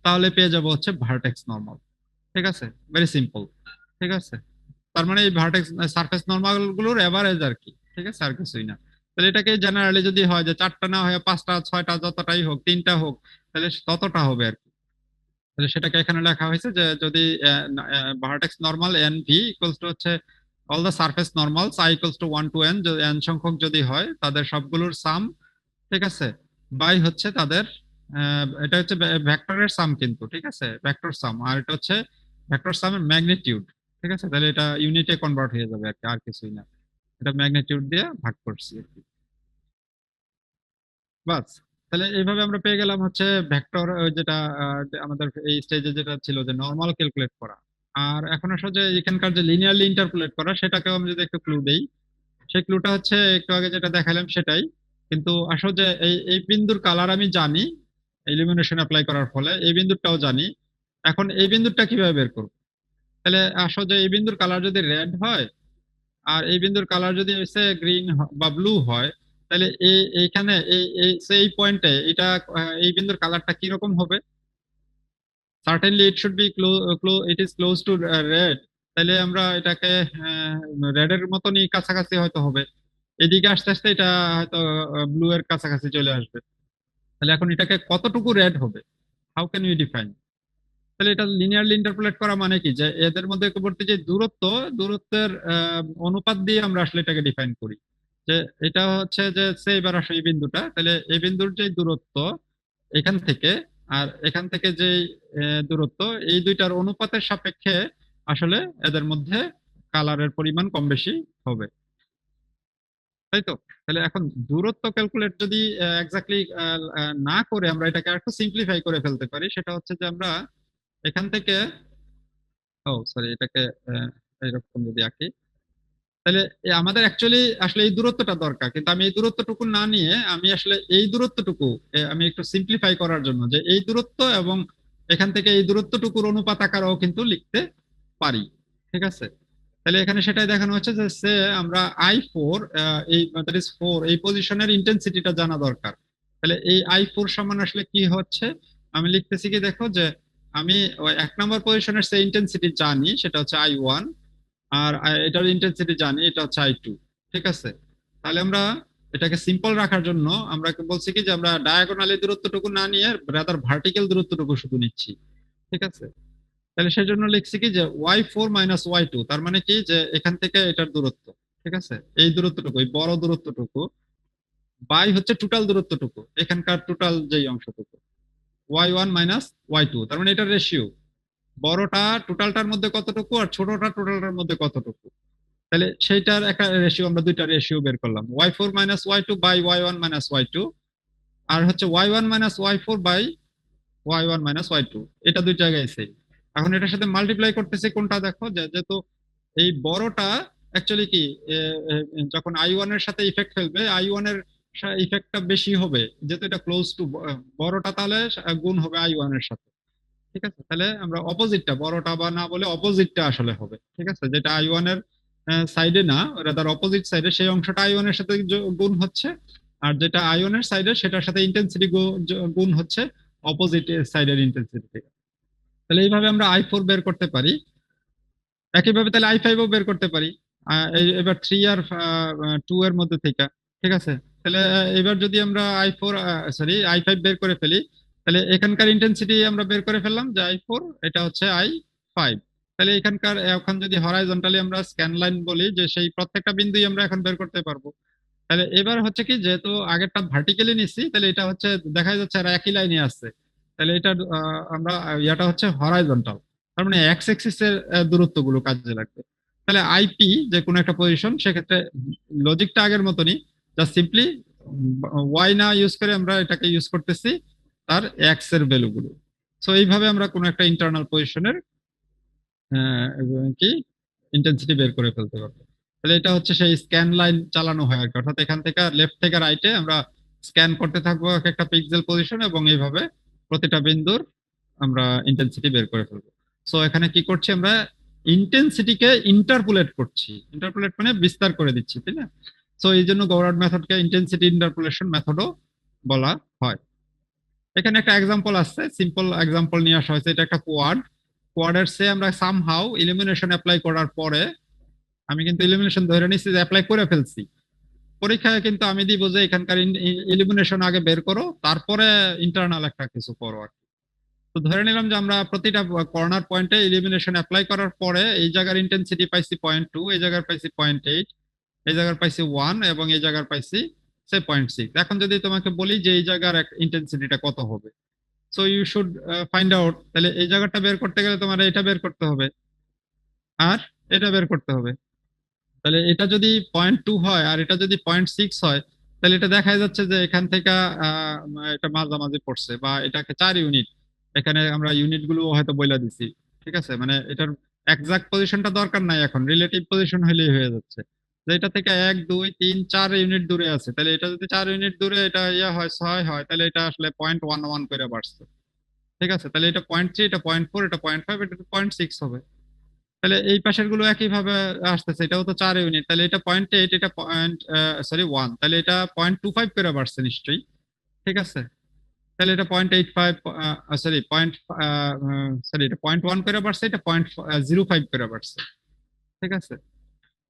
তাহলে পেয়ে যাবো হচ্ছে ভার্টেক্স নরমাল। ঠিক আছে, ভেরি সিম্পল। ঠিক আছে, তার মানে এই ভার্টেক্স সারফেস নরমাল গুলোর এভারেজ আর কি, ঠিক আছে, আর কিছুই না। তাহলে এটাকে জেনারেলি যদি হয় যে চারটা না হয়ে পাঁচটা, ছয়টা, যতটাই হোক, তিনটা হোক, তাহলে ততটা হবে আর কি। তাহলে সেটাকে এখানে লেখা হয়েছে যে যদি vertex normal N V equals to হচ্ছে all the surface normals I equals to 1 to N, N সংখ্যক যদি হয় তাদের সবগুলোর সাম, ঠিক আছে, বাই হচ্ছে তাদের এটা হচ্ছে ভেক্টরের সাম কিন্তু, ঠিক আছে, ভেক্টর সাম, আর এটা হচ্ছে ভেক্টর সামের ম্যাগনিটিউড। ঠিক আছে, তাহলে এটা ইউনিটে কনভার্ট হয়ে যাবে আর কি, আর কিছুই না। এটা ম্যাগনিটিউড দিয়ে ভাগ করছি আর কি, বাস। তাহলে এইভাবে আমরা পেয়ে গেলাম হচ্ছে ভেক্টর, যেটা যে আমাদের এই স্টেজে যেটা ছিল যে নর্মাল ক্যালকুলেট করা। আর এখন আসলে যে এখানকার যে লিনিয়ারলি ইন্টারপোলেট করা, সেটাকেও আমি যদি একটু ক্লু দেই, সেই ক্লুটা হচ্ছে একটু আগে যেটা দেখালাম সেটাই। কিন্তু আসলে যে এই বিন্দুর কালার আমি জানি ইলুমিনেশন অ্যাপ্লাই করার ফলে, এই বিন্দুটাও জানি। এখন এই বিন্দুটা কিভাবে বের করব? তাহলে আসলে যে এই বিন্দুর কালার যদি রেড হয়, আর এই বিন্দুর কালার যদি হচ্ছে গ্রিন বা ব্লু হয়, তাহলে এইখানে এই পয়েন্টে এটা এই বিন্দুর কালারটা কি রকম হবে? Certainly it should be it is close two red. তাহলে আমরা এটাকে রেড এর মতনই কাছাকাছি হয়তো হবে। এদিকে আস্তে আস্তে এটা হয়তো ব্লু এর কাছাকাছি চলে আসবে। তাহলে এখন এটাকে কতটুকু রেড হবে, হাউ ক্যান ইউ ডিফাইন? তাহলে এটা লিনিয়ারলি ইন্টারপোলেট করা মানে কি, যে এদের মধ্যবর্তী যে দূরত্ব, দূরত্বের অনুপাত দিয়ে আমরা আসলে এটাকে ডিফাইন করি। যে এটা হচ্ছে যে সে এবার আসলে এই বিন্দুটা, তাহলে এই বিন্দুর যে দূরত্ব এখান থেকে আর এখান থেকে যে দূরত্ব, এই দুইটার অনুপাতের সাপেক্ষে আসলে এদের মধ্যে কালারের পরিমাণ কম বেশি হবে, তাই তো? তাহলে এখন দূরত্ব ক্যালকুলেট যদি এক্স্যাক্টলি না করে আমরা এটাকে একটু সিম্পলিফাই করে ফেলতে পারি, সেটা হচ্ছে যে আমরা এখান থেকে, ও সরি, এটাকে এরকম যদি আঁকি, তাহলে আমাদের অ্যাকচুয়ালি আসলে এই দূরত্বটা দরকার, কিন্তু আমি এই দূরত্বটুকু না নিয়ে আমি আসলে এই দূরত্বটুকু আমি একটু সিম্পলিফাই করার জন্য যে এই দূরত্ব এবং এখান থেকে এই দূরত্বটুকুর অনুপাত আকারেও কিন্তু লিখতে পারি। ঠিক আছে, তাহলে এখানে সেটাই দেখানো হচ্ছে যে সে আমরা i4, এই দ্যাট ইজ 4, এই পজিশনের ইন্টেন্সিটিটা জানা দরকার। তাহলে এই i4 সমান আসলে কি হচ্ছে, আমি লিখতেছি কি, দেখো যে আমি ওই 1 নম্বর পজিশনের সে ইন্টেন্সিটি জানি, সেটা হচ্ছে i1, আর এটার ইন্টেন্সিটি জানি, এটা হচ্ছে i2। ঠিক আছে, তাহলে আমরা এটাকে সিম্পল রাখার জন্য আমরা বলছি কি যে আমরা ডায়াগোনালি দূরত্বটুকু না নিয়ে রাদার ভার্টিক্যাল দূরত্বটুকু শুধু নিচ্ছি। ঠিক আছে, তাহলে সেই জন্য লিখছি কি যে y4 মাইনাস y2, তার মানে কি যে এখান থেকে এটার দূরত্ব, ঠিক আছে, এই দূরত্বটুকু, এই বড় দূরত্বটুকু বাই হচ্ছে টোটাল দূরত্বটুকু, এখানকার টোটাল যেই অংশটুকু, y1 মাইনাস y2, তার মানে এটার রেশিও, বড়টা টোটালটার মধ্যে কতটুকু আর ছোটটা টোটালটার মধ্যে কতটুকু। তাহলে সেইটার একটা রেশিও, আমরা দুইটা রেশিও বের করলাম, y4 minus y2 by y1 minus y2, আর হচ্ছে y1 minus y4 by y1 minus y2, এটা দুই জায়গায় সেম। এখন এটার সাথে মাল্টিপ্লাই করতেছে কোনটা, দেখো যে যেহেতু এই বড়টা অ্যাকচুয়ালি কি যখন i1 এর সাথে ইফেক্ট ফেলবে, i1 এর ইফেক্টটা বেশি হবে, যেহেতু এটা ক্লোজ টু বড়টা, তাহলে গুণ হবে i1 এর সাথে। ঠিক আছে, তাহলে আমরা অপোজিটটা, বড়টা বা না বলে অপোজিটটা আসলে হবে, ঠিক আছে, যেটা i1 এর সাইডে না, রাদার অপোজিট সাইডে, সেই অংশটা আই ওয়ানের সাথে গুণ হচ্ছে, আর যেটা আই ওয়ানের সাইডে সেটার সাথে ইন্টেন্সিটি গুণ হচ্ছে অপোজিট সাইডের ইন্টেন্সিটি। তাহলে এইভাবে আমরা I4 বের করতে পারি। একইভাবে তাহলে I5ও বের করতে পারি এবার 3 আর 2 এর মধ্যে থেকে। ঠিক আছে, তাহলে এবার যদি আমরা I5 বের করে ফেলি, তাহলে এখানকার ইন্টেন্সিটি আমরা বের করে ফেললাম যে I4, এটা হচ্ছে I5। তাহলে এখানকার এখন যদি হরাইজন্টালি আমরা স্ক্যান লাইন বলি, যে সেই প্রত্যেকটা বিন্দুই আমরা এখন বের করতে পারবো। তাহলে এবার হচ্ছে কি, যেহেতু আগেরটা ভার্টিক্যালি নিছি, তাহলে এটা হচ্ছে দেখা যাচ্ছে আর একই লাইনে আছে। তাহলে এটা আমরা ইয়াটা হচ্ছে হরাইজন্টাল, তার মানে এক্স এক্সিস এর দূরত্ব গুলো কাজে লাগবে। তাহলে আইপি যে কোনো একটা পজিশন, সেক্ষেত্রে লজিকটা আগের মতনই, জাস্ট সিম্পলি ওয়াই না ইউজ করে আমরা এটাকে ইউজ করতেছি তার এক্স এর ভ্যালু গুলো। সো এইভাবে আমরা কোনো একটা ইন্টারনাল পজিশনের কি ইন্টেন্সিটি বের করে ফেলতে পারবো। তাহলে এটা হচ্ছে সেই স্ক্যান লাইন চালানো হয় আর কি, অর্থাৎ এখান থেকে লেফট থেকে রাইটে আমরা স্ক্যান করতে থাকবো এক একটা পিক্সেল পজিশন, এবং এইভাবে প্রতিটা বিন্দুর আমরা ইন্টেন্সিটি বের করে ফেলবো। সো এখানে কি করছি আমরা, ইন্টেন্সিটিকে ইন্টারপোলেট করছি, ইন্টারপোলেট মানে বিস্তার করে দিচ্ছি, তাই না? সো এই জন্য গৌরাড মেথডকে ইন্টেন্সিটি ইন্টারপোলেশন মেথডও বলা হয়। এখানে একটা এক্সাম্পল আছে, সিম্পল এক্সাম্পল নিয়ে আসা হয়েছে, এটা একটা কোয়াডের সে আমরা সামহাউ ইলিমিনেশন অ্যাপ্লাই করার পরে, আমি কিন্তু ইলিমিনেশন ধরে নিচ্ছি যে অ্যাপ্লাই করে ফেলছি, পরীক্ষায় কিন্তু আমি দিব যে এখানকার ইলিমিনেশন আগে বের করো, তারপরে ইন্টারনাল একটা কিছু করো আর কি। তো ধরে নিলাম যে আমরা প্রতিটা কর্নার পয়েন্টে ইলিমিনেশন অ্যাপ্লাই করার পরে এই জায়গার ইন্টেন্সিটি পাইছি 0.2, এই জায়গার পাইছি 0.8, এই জায়গার পাইছি 1, এবং এই জায়গার পাইছি 0.6। এখন যদি তোমাকে বলি যে এই জায়গার ইন্টেন্সিটিটা কত হবে, so you should find out. তাহলে এই জায়গাটা বের করতে গেলে তোমার এটা বের করতে হবে, আর এটা বের করতে হবে। তাহলে এটা যদি 0.2 হয় আর এটা যদি 0.6 হয়, তাহলে এটা দেখা যাচ্ছে যে এখান থেকে আহ, এটা মাঝামাঝি পড়ছে, বা এটাকে 4 ইউনিট, এখানে আমরা ইউনিট গুলো হয়তো বইলা দিছি। ঠিক আছে, মানে এটার এক্সাক্ট পজিশনটা দরকার নাই, এখন রিলেটিভ পজিশন হলেই হয়ে যাচ্ছে। যে এটা থেকে 1 2 3 4 ইউনিট দূরে আছে, তাহলে এটা যদি 4 ইউনিট দূরে এটা ইয়া হয় 6 হয়, তাহলে এটা আসলে 0.11 করে বাড়ছে। ঠিক আছে, তাহলে এটা 0.3, এটা 0.4, এটা 0.5, এটা 0.6 হবে। তাহলে এই পাশের গুলো একইভাবে আসতেছে, এটাও তো 4 ইউনিট, তাহলে এটা 0.8, এটা 1, তাহলে এটা 0.25 করে বাড়ছে নিশ্চয়ই। ঠিক আছে, তাহলে এটা 0.85, এটা 0.1 করে বাড়ছে, এটা 0.05 করে বাড়ছে। ঠিক আছে,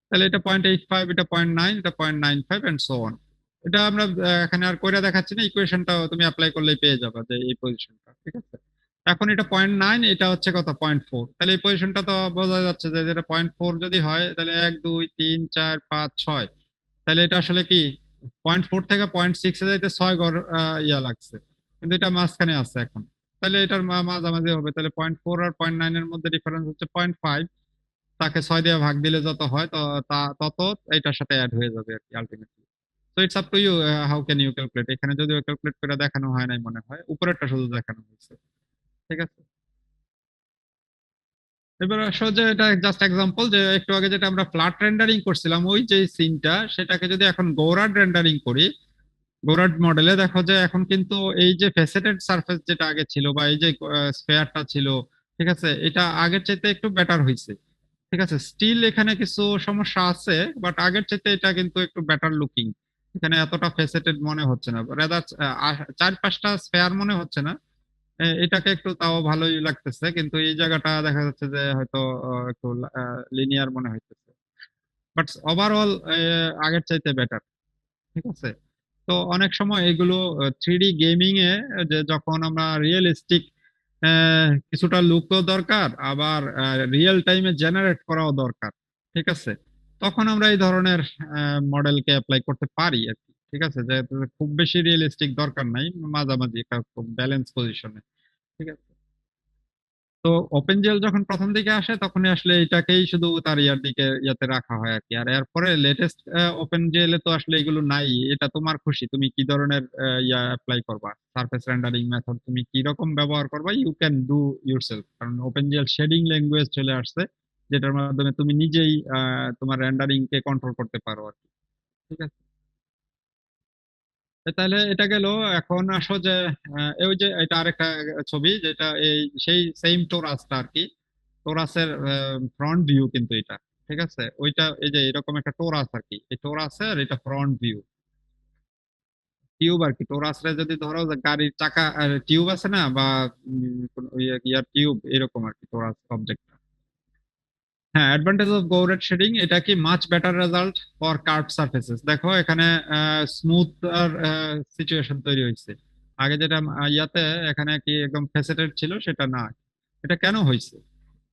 তাহলে এটা 0.85, এটা 0.9, এটা 0.95 এন্ড সো অন। এটা আমরা এখানে আর কইরা দেখাচ্ছি না, ইকুয়েশনটা তুমি অ্যাপ্লাই করলেই পেয়ে যাবে যে এই পজিশনটা। ঠিক আছে, এখন এটা 0.9, এটা হচ্ছে কত 0.4, তাহলে এই পজিশনটা তো বোঝা যাচ্ছে যে এটা 0.4 যদি হয়, তাহলে 1 2 3 4 5 6, তাহলে এটা আসলে কি 0.4 থেকে 0.6 এ যাইতে 6 ঘর ইয়া লাগছে, কিন্তু এটা মাঝখানে আছে এখন। তাহলে এটার মাঝামাঝি হবে, তাহলে 0.4 আর 0.9 এর মধ্যে ডিফারেন্স হচ্ছে 0.5, তাকে 6 দিয়ে ভাগ দিলে যত হয় তত এটার সাথে অ্যাড হয়ে যাবে আর কি আলটিমেটলি। তো it's up to you, how can you calculate. এখানে যদিও ক্যালকুলেট করে দেখানো হয় নাই মনে হয়, উপরেরটা শুধু দেখানো হয়েছে। ঠিক আছে, এবার আসো যে এটা জাস্ট এক্সাম্পল, যে একটু আগে যেটা আমরা ফ্ল্যাট রেন্ডারিং করছিলাম ওই যে সিনটা, সেটাকে যদি এখন গৌরাড রেন্ডারিং করি, গৌরাড মডেলে দেখো যে এখন কিন্তু এই যে ফেসেটেড সারফেস যেটা আগে ছিল, বা এই যে স্ফেয়ারটা ছিল, ঠিক আছে, এটা আগের চাইতে একটু বেটার হয়েছে। ঠিক আছে, স্টিল এখানে কিছু সমস্যা আছে, বাট আগের চাইতে এটা কিন্তু একটু বেটার লুকিং। এখানে এতটা ফেসেটেড মনে হচ্ছে না, রাদার 4 5টা স্ফেয়ার মনে হচ্ছে না। এটাকে একটু তাও ভালোই লাগতেছে, কিন্তু এই জায়গাটা দেখা যাচ্ছে যে হয়তো একটু লিনিয়ার মনে হইতেছে, বাট ওভারঅল আগের চাইতে বেটার। ঠিক আছে, তো অনেক সময় এগুলো 3D গেমিং এ, যে যখন আমরা রিয়েলিস্টিক কিছুটা লুকও দরকার, আবার রিয়েল টাইমে জেনারেট করাও দরকার। ঠিক আছে, তখন আমরা এই ধরনের মডেলকে অ্যাপ্লাই করতে পারি আর কি। ঠিক আছে, যে খুব বেশি রিয়েলিস্টিক দরকার নাই, মাঝামাঝি একটা ব্যালেন্স পজিশনে। ঠিক আছে, তো ওপেন জেল যখন প্রথম দিকে আসে তখনই আসলে এটাকেই শুধু তার ইয়ার দিকে ইয়াতে রাখা হয় আর কি। আর এরপরে লেটেস্ট ওপেন জেলে তো আসলে এগুলো নাই, এটা তোমার খুশি, তুমি কি ধরনের ইয়া অ্যাপ্লাই করবা, সারফেস রেন্ডারিং মেথড তুমি কি রকম ব্যবহার করবা, ইউ ক্যান ডু ইউরসেলফ, কারণ ওপেন জেল শেডিং ল্যাঙ্গুয়েজ চলে আসছে, যেটার মাধ্যমে তুমি নিজেই তোমার রেন্ডারিং কে কন্ট্রোল করতে পারো আর কি। ঠিক আছে, তাহলে এটা গেল। এখন আসো যে এই যে এটা আরেকটা ছবি, যেটা এই সেই সেম টোরাসটা আর কি, টোরাসের ফ্রন্ট ভিউ কিন্তু এটা। ঠিক আছে, ওইটা এই যে এরকম একটা টোরাস আর কি, এই টোরাস আর এটা ফ্রন্ট ভিউ টিউব আর কি। টোরাসরে যদি ধরো যে গাড়ির চাকা আর টিউব আছে না, বা কোনো ইয়ার টিউব এরকম আর কি টোরাস অবজেক্ট। হ্যাঁ, অ্যাডভান্টেজ অফ গৌরেট শেডিং, এটা কি much better result for curve surfaces. দেখো এখানে স্মুথ আর সিচুয়েশন তৈরি হয়েছে। আগে যেটা ইয়াতে এখানে কি একদম ফেসেটেড ছিল, সেটা না। এটা কেন হয়েছে?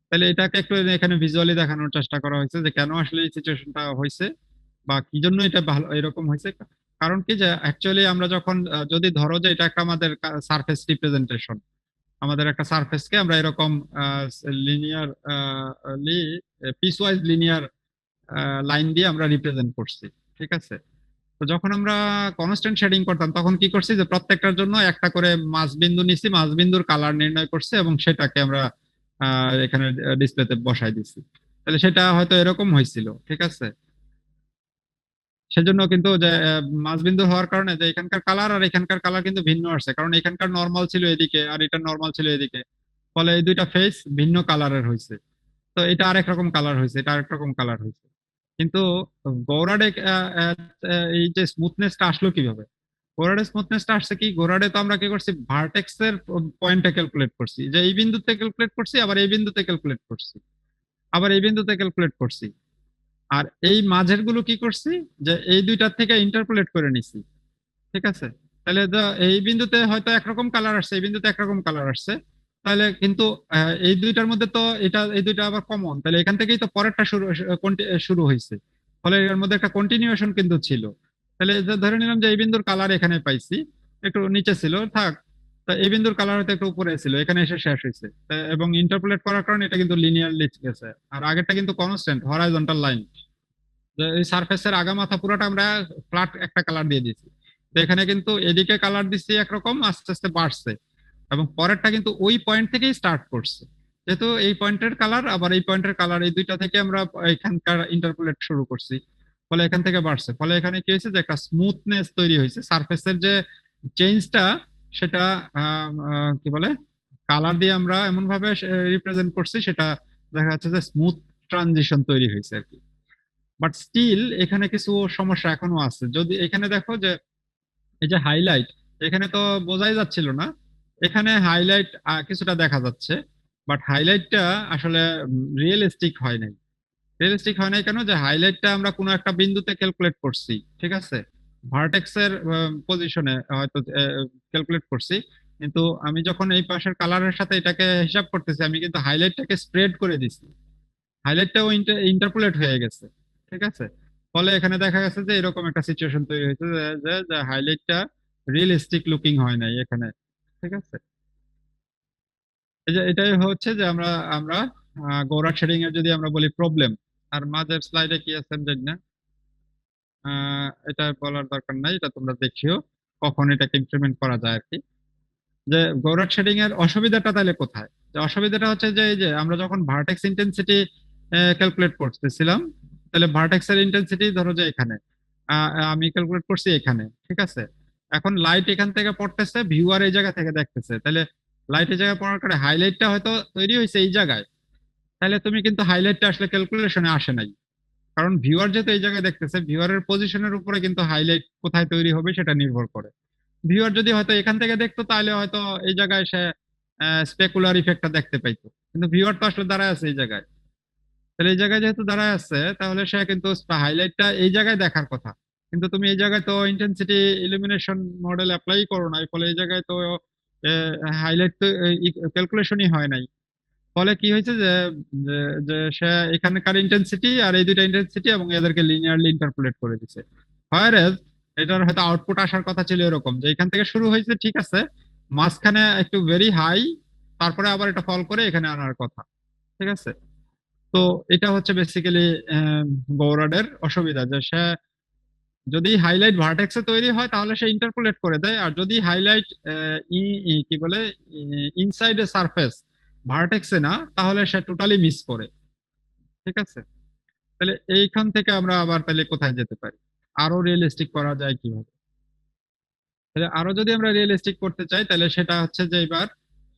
তাহলে এটাকে একটু এখানে ভিজুয়ালি দেখানোর চেষ্টা করা হয়েছে যে কেন আসলে এই সিচুয়েশনটা হয়েছে বা কি জন্য এটা ভালো এরকম হয়েছে। কারণ কি যে অ্যাকচুয়ালি আমরা যখন যদি ধরো যে এটা একটা আমাদের সারফেস রিপ্রেজেন্টেশন, আমাদের একটা সারফেসকে আমরা এরকম লিনিয়ার পিসওয়াইজ লিনিয়ার লাইন দিয়ে আমরা রিপ্রেজেন্ট করছি, ঠিক আছে। তো যখন আমরা কনস্ট্যান্ট শেডিং করতাম তখন কি করছি যে প্রত্যেকটার জন্য একটা করে মাঝবিন্দু নিছি, মাঝবিন্দুর কালার নির্ণয় করছি এবং সেটাকে আমরা এখানে ডিসপ্লেতে বসাই দিছি। তাহলে সেটা হয়তো এরকম হয়েছিল, ঠিক আছে। সেজন্য কিন্তু যে মাঝবিন্দু হওয়ার কারণে যে এখানকার কালার আর এখানকার কালার কিন্তু ভিন্ন আসছে, কারণ এখানকার নর্মাল ছিল এদিকে আর এটা নর্মাল ছিল এদিকে, ফলে এই দুইটা ফেস ভিন্ন কালারের হয়েছে। তো এটা আরেক রকম কালার হয়েছে, এটা আরেক রকম কালার হয়েছে। কিন্তু গৌরাডে এই যে স্মুথনেসটা আসলো কিভাবে? গোরাডে স্মুথনেসটা আসছে কি, গোরাডে তো আমরা কি করছি, ভার্টেক্স এর পয়েন্টটা ক্যালকুলেট করছি, যে এই বিন্দুতে ক্যালকুলেট করছি, আবার এই বিন্দুতে ক্যালকুলেট করছি, আবার এই বিন্দুতে ক্যালকুলেট করছি। আর এই মাঝের গুলো কি করছি, যে এই দুইটার থেকে ইন্টারপোলেট করে নিছি, ঠিক আছে। তাহলে এই বিন্দুতে হয়তো একরকম কালার আসছে, এই বিন্দুতে একরকম কালার আসছে। তাহলে কিন্তু এই দুইটার মধ্যে তো এটা এই দুইটা আবার কমন, তাহলে এখান থেকেই তো পরেরটা শুরু হয়েছে। ফলে এর মধ্যে একটা কন্টিনিউয়েশন কিন্তু ছিল। তাহলে ধরে নিলাম যে এই বিন্দুর কালার এখানে পাইছি, একটু নিচে ছিল থাক, তা এই বিন্দুর কালার হয়তো একটু উপরে ছিল, এখানে এসে শেষ হয়েছে। এবং ইন্টারপোলেট করার কারণে এটা কিন্তু লিনিয়ারলি গেছে। আর আগেরটা কিন্তু কনস্ট্যান্ট হরাইজন্টাল লাইন, যে এই সারফেসের আগা মাথা পুরোটা আমরা ফ্ল্যাট একটা কালার দিয়ে দিয়েছি। তো এখানে কিন্তু এদিকে কালার দিচ্ছি একরকম, আস্তে আস্তে বাড়ছে, এবং পরেরটা কিন্তু ওই পয়েন্ট থেকেই স্টার্ট করছে। যেহেতু এই পয়েন্টের কালার আবার এই পয়েন্টের কালার এই দুইটা থেকে আমরা এখানকার ইন্টারপোলেট শুরু করছি, ফলে এখান থেকে বাড়ছে। ফলে এখানে কি হয়েছে যে একটা স্মুথনেস তৈরি হয়েছে সারফেসের যে চেঞ্জটা, সেটা কি বলে, কালার দিয়ে আমরা এমন ভাবে রিপ্রেজেন্ট করছি, সেটা দেখা যাচ্ছে যে স্মুথ ট্রানজিশন তৈরি হয়েছে আর কি। বাট স্টিল এখানে কিছু সমস্যা এখনো আছে। যদি এখানে দেখো যে এই যে হাইলাইট, এখানে তো বোঝাই যাচ্ছিল না, এখানে হাইলাইট কিছুটা দেখা যাচ্ছে, বাট হাইলাইটটা আসলে রিয়েলিস্টিক হয় নাই। রিয়েলিস্টিক হয় নাই কেন, যে হাইলাইটটা আমরা কোনো একটা বিন্দুতে ক্যালকুলেট করছি, ঠিক আছে, ভার্টেক্স এর পজিশনে হয়তো ক্যালকুলেট করছি, কিন্তু আমি যখন এই পাশের কালারের সাথে এটাকে হিসাব করতেছি, আমি কিন্তু হাইলাইটটাকে স্প্রেড করে দিছি, হাইলাইটটাও ইন্টারপোলেট হয়ে গেছে, ঠিক আছে। ফলে এখানে দেখা গেছে যে এরকম একটা সিচুয়েশন তৈরি হয়েছে যে হাইলাইটটা রিয়েলিস্টিক লুকিং হয় নাই এখানে, ঠিক আছে। এই যে এটাই হচ্ছে যে আমরা আমরা গৌরাট শেডিং এর যদি আমরা বলি প্রবলেম। আর মাঝের স্লাইডে কি আছে আমি জানি না, এটা বলার দরকার নাই, এটা তোমরা দেখিও কখন এটাকে ইমপ্লিমেন্ট করা যায় আর কি। যে গৌরাট শেডিং এর অসুবিধাটা তাহলে কোথায়? যে অসুবিধাটা হচ্ছে যে এই যে আমরা যখন ভার্টেক্স ইন্টেন্সিটি ক্যালকুলেট করতেছিলাম, তাহলে ভার্টেক্স এর ইন্টেন্সিটি ধরো যে এখানে আমি ক্যালকুলেট করছি এখানে, ঠিক আছে। এখন লাইট এখান থেকে পড়তেছে, ভিউয়ার এই জায়গা থেকে দেখতেছে, তাহলে লাইট এই জায়গায় পড়ার কারণে হাইলাইটটা হয়তো তৈরি হয়েছে এই জায়গায়। তাহলে তুমি কিন্তু হাইলাইটটা আসলে ক্যালকুলেশনে আসে নাই, কারণ ভিউয়ার যেহেতু এই জায়গায় দেখতেছে, ভিউয়ারের পজিশনের উপরে কিন্তু হাইলাইট কোথায় তৈরি হবে সেটা নির্ভর করে। ভিউয়ার যদি হয়তো এখান থেকে দেখতো, তাহলে হয়তো এই জায়গায় সে স্পেকুলার ইফেক্টটা দেখতে পাইতো, কিন্তু ভিউয়ার তো আসলে দাঁড়ায় আছে এই জায়গায়। তাহলে এই জায়গায় যেহেতু দাঁড়ায় আছে, তাহলে সে কিন্তু হাইলাইটটা এই জায়গায় দেখার কথা, কিন্তু তুমি এই জায়গায় তো ইন্টেন্সিটি ইলুমিনেশন মডেল অ্যাপ্লাই করো নাই, ফলে এই জায়গায় তো হাইলাইট তো ক্যালকুলেশনই হয় নাই। ফলে কি হয়েছে যে যে যে সে এখানকার ইন্টেন্সিটি আর এই দুইটা ইন্টেন্সিটি এবং এদেরকে লিনিয়ারলি ইন্টারপোলেট করে দিছে। হোয়ারএজ এটার হয়তো আউটপুট আসার কথা ছিল এরকম, যে এখান থেকে শুরু হয়েছে ঠিক আছে, মাঝখানে একটু ভেরি হাই, তারপরে আবার এটা ফল করে এখানে আনার কথা, ঠিক আছে। তো এটা হচ্ছে বেসিক্যালি গৌরাডের অসুবিধা, যে সে যদি হাইলাইট ভার্টেক্সে তৈরি হয় তাহলে সে ইন্টারপোলেট করে দেয়, আর যদি হাইলাইট কি বলে ইনসাইড এ সারফেস ভার্টেক্সে না, তাহলে সে টোটালি মিস করে, ঠিক আছে। তাহলে এইখান থেকে আমরা আবার তাহলে কোথায় যেতে পারি, আরো রিয়েলিস্টিক করা যায় কিভাবে? তাহলে আরো যদি আমরা রিয়েলিস্টিক করতে চাই, তাহলে সেটা হচ্ছে যে এবার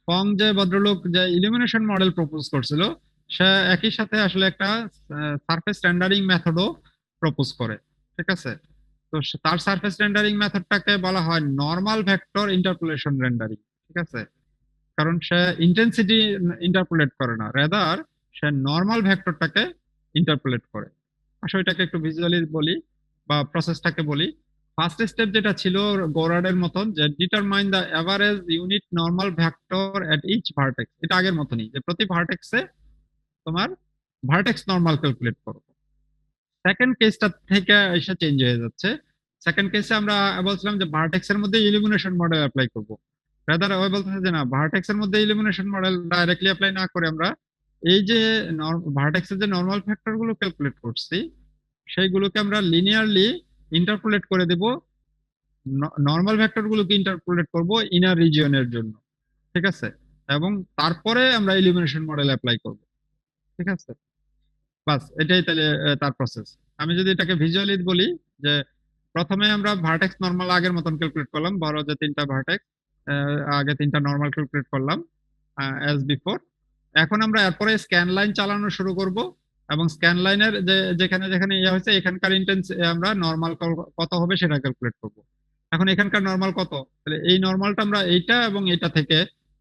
ফং যে ভদ্রলোক যে ইলুমিনেশন মডেল প্রপোজ করছিল, সে একই সাথে আসলে একটা সারফেস রেন্ডারিং মেথডও প্রপোজ করে, ঠিক আছে। তো তার সারফেস রেন্ডারিং মেথডটাকে বলা হয় নরমাল ভেক্টর ইন্টারপোলেশন রেন্ডারিং, ঠিক আছে। কারণ সে ইন্টেন্সিটি ইন্টারপোলেট করে না, রেদার সে নরমাল ভেক্টরটাকে ইন্টারপোলেট করে। আসলে এটাকে একটু ভিজুয়ালি বলি বা প্রসেসটাকে বলি। ফার্স্ট স্টেপ যেটা ছিল গোরাডের মতন, যে determine the average unit normal vector at each vertex, এটা আগের মতনই, যে প্রতি ভার্টেক্সে তোমার ভার্টেক্স নরমাল ক্যালকুলেট করো। সেকেন্ড কেসটা থেকে এসে চেঞ্জ হয়ে যাচ্ছে। সেকেন্ড কেসে আমরা বলছিলাম যে ভার্টেক্স এর মধ্যে ইলিমিনেশন মডেল অ্যাপ্লাই করব। রাদার ওই বলতেছে যে না, ভার্টেক্স এর মধ্যে ইলিমিনেশন মডেল ডাইরেক্টলি অ্যাপ্লাই না করে আমরা এই যে ভার্টেক্স এর যে নরমাল ফ্যাক্টর গুলো ক্যালকুলেট করছি সেইগুলোকে আমরা লিনিয়ারলি ইন্টারপোলেট করে দেব, নরমাল ভেক্টর গুলোকে ইন্টারপোলেট করব ইনার রিজিয়নের জন্য, ঠিক আছে। এবং তারপরে আমরা ইলিমিনেশন মডেল অ্যাপ্লাই করব, ঠিক আছে। বাস এটাই তাহলে তার প্রসেস। আমি যদি এটাকে ভিজুয়ালি বলি, যে প্রথমে আমরা ভার্টেক্স নরমাল আগের মতন ক্যালকুলেট করলাম, বড় যে তিনটা ভার্টেক্স আগে তিনটা নরমাল ক্যালকুলেট করলাম অ্যাজ বিফোর। এখন আমরা এরপরে স্ক্যান লাইন চালানো শুরু করব, এবং স্ক্যান লাইনের যে যেখানে যেখানে ইয়ে হয়েছে এখানকার ইন্টেন্স আমরা নরমাল কত হবে সেটা ক্যালকুলেট করব। এখন এখানকার নরমাল কত, তাহলে এই নরমালটা আমরা এইটা এবং এটা থেকে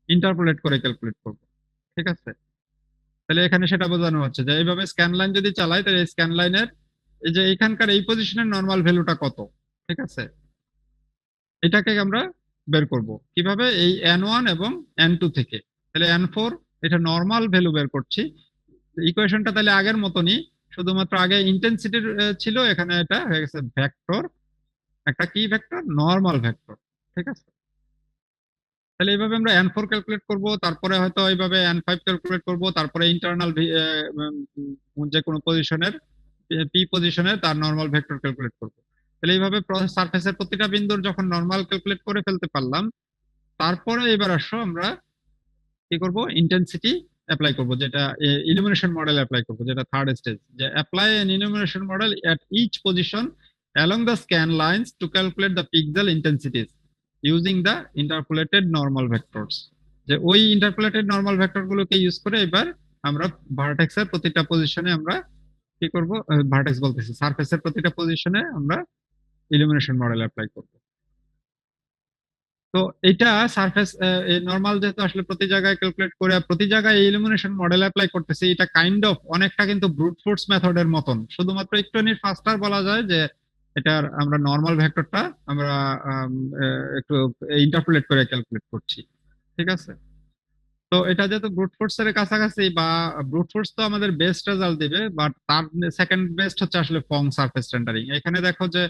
ইন্টারপোলেট করে ক্যালকুলেট করব, ঠিক আছে। তাহলে এখানে সেটা বোঝানো হচ্ছে যে এইভাবে স্ক্যান লাইন যদি চালাই, তাহলে স্ক্যান লাইনের এই যে এখানকার এই পজিশনের নরমাল ভ্যালুটা কত, ঠিক আছে, এটাকে আমরা বের করব কিভাবে, এই n1 এবং n2 থেকে। তাহলে n4 এটা নরমাল ভ্যালু বের করছি। ইকুয়েশনটা তাহলে আগের মতনই, শুধুমাত্র আগে ইন্টেন্সিটির ছিল, এখানে এটা হয়ে গেছে ভেক্টর, একটা কি ভেক্টর, নরমাল ভেক্টর, ঠিক আছে। তাহলে এইভাবে আমরা n4 ক্যালকুলেট করব, তারপরে হয়তো এইভাবে n5 ক্যালকুলেট করব, তারপরে ইন্টারনাল যে কোনো পজিশনের পি পজিশনে তার নরমাল ভেক্টর ক্যালকুলেট করব। তাহলে এইভাবে সারফেসের প্রতিটা বিন্দুর যখন নরমাল ক্যালকুলেট করে ফেলতে পারলাম, তারপরে এবার আসো আমরা কি করব, ইন্টেন্সিটি অ্যাপ্লাই করব, যেটা ইলুমিনেশন মডেল অ্যাপ্লাই করব, যেটা থার্ড স্টেজ, যে apply an illumination model at each position along the scan lines to calculate the pixel intensities using the interpolated normal vectors। যে ওই ইন্টারপোলেটেড নরমাল ভেক্টর গুলোকে ইউজ করে এবার আমরা ভার্টেক্সের প্রতিটা পজিশনে আমরা কি করব, ভার্টেক্স বলতেছি, সারফেসের প্রতিটা পজিশনে আমরা ইলুমিনেশন মডেল অ্যাপ্লাই করব। তো এটা সারফেস নরমাল যেহেতু আসলে প্রতি জায়গায় ক্যালকুলেট করে প্রতি জায়গায় ইলুমিনেশন মডেল অ্যাপ্লাই করতেছে, এটা কাইন্ড অফ অনেকটা কিন্তু ব্রুট ফোর্স মেথডের মতন, শুধুমাত্র একটুখানি ফাস্টার বলা যায় যে এটার আমরা নরমাল ভেক্টরটা আমরা একটু ইন্টারপোলেট করে ক্যালকুলেট করছি, ঠিক আছে। তো এটা যেহেতু ব্রুট ফোর্স এর কাছাকাছি, বা ব্রুট ফোর্স তো আমাদের বেস্ট রেজাল্ট দিবে, বাট তার সেকেন্ড বেস্ট হচ্ছে আসলে ফং সারফেস রেন্ডারিং। এখানে দেখো যে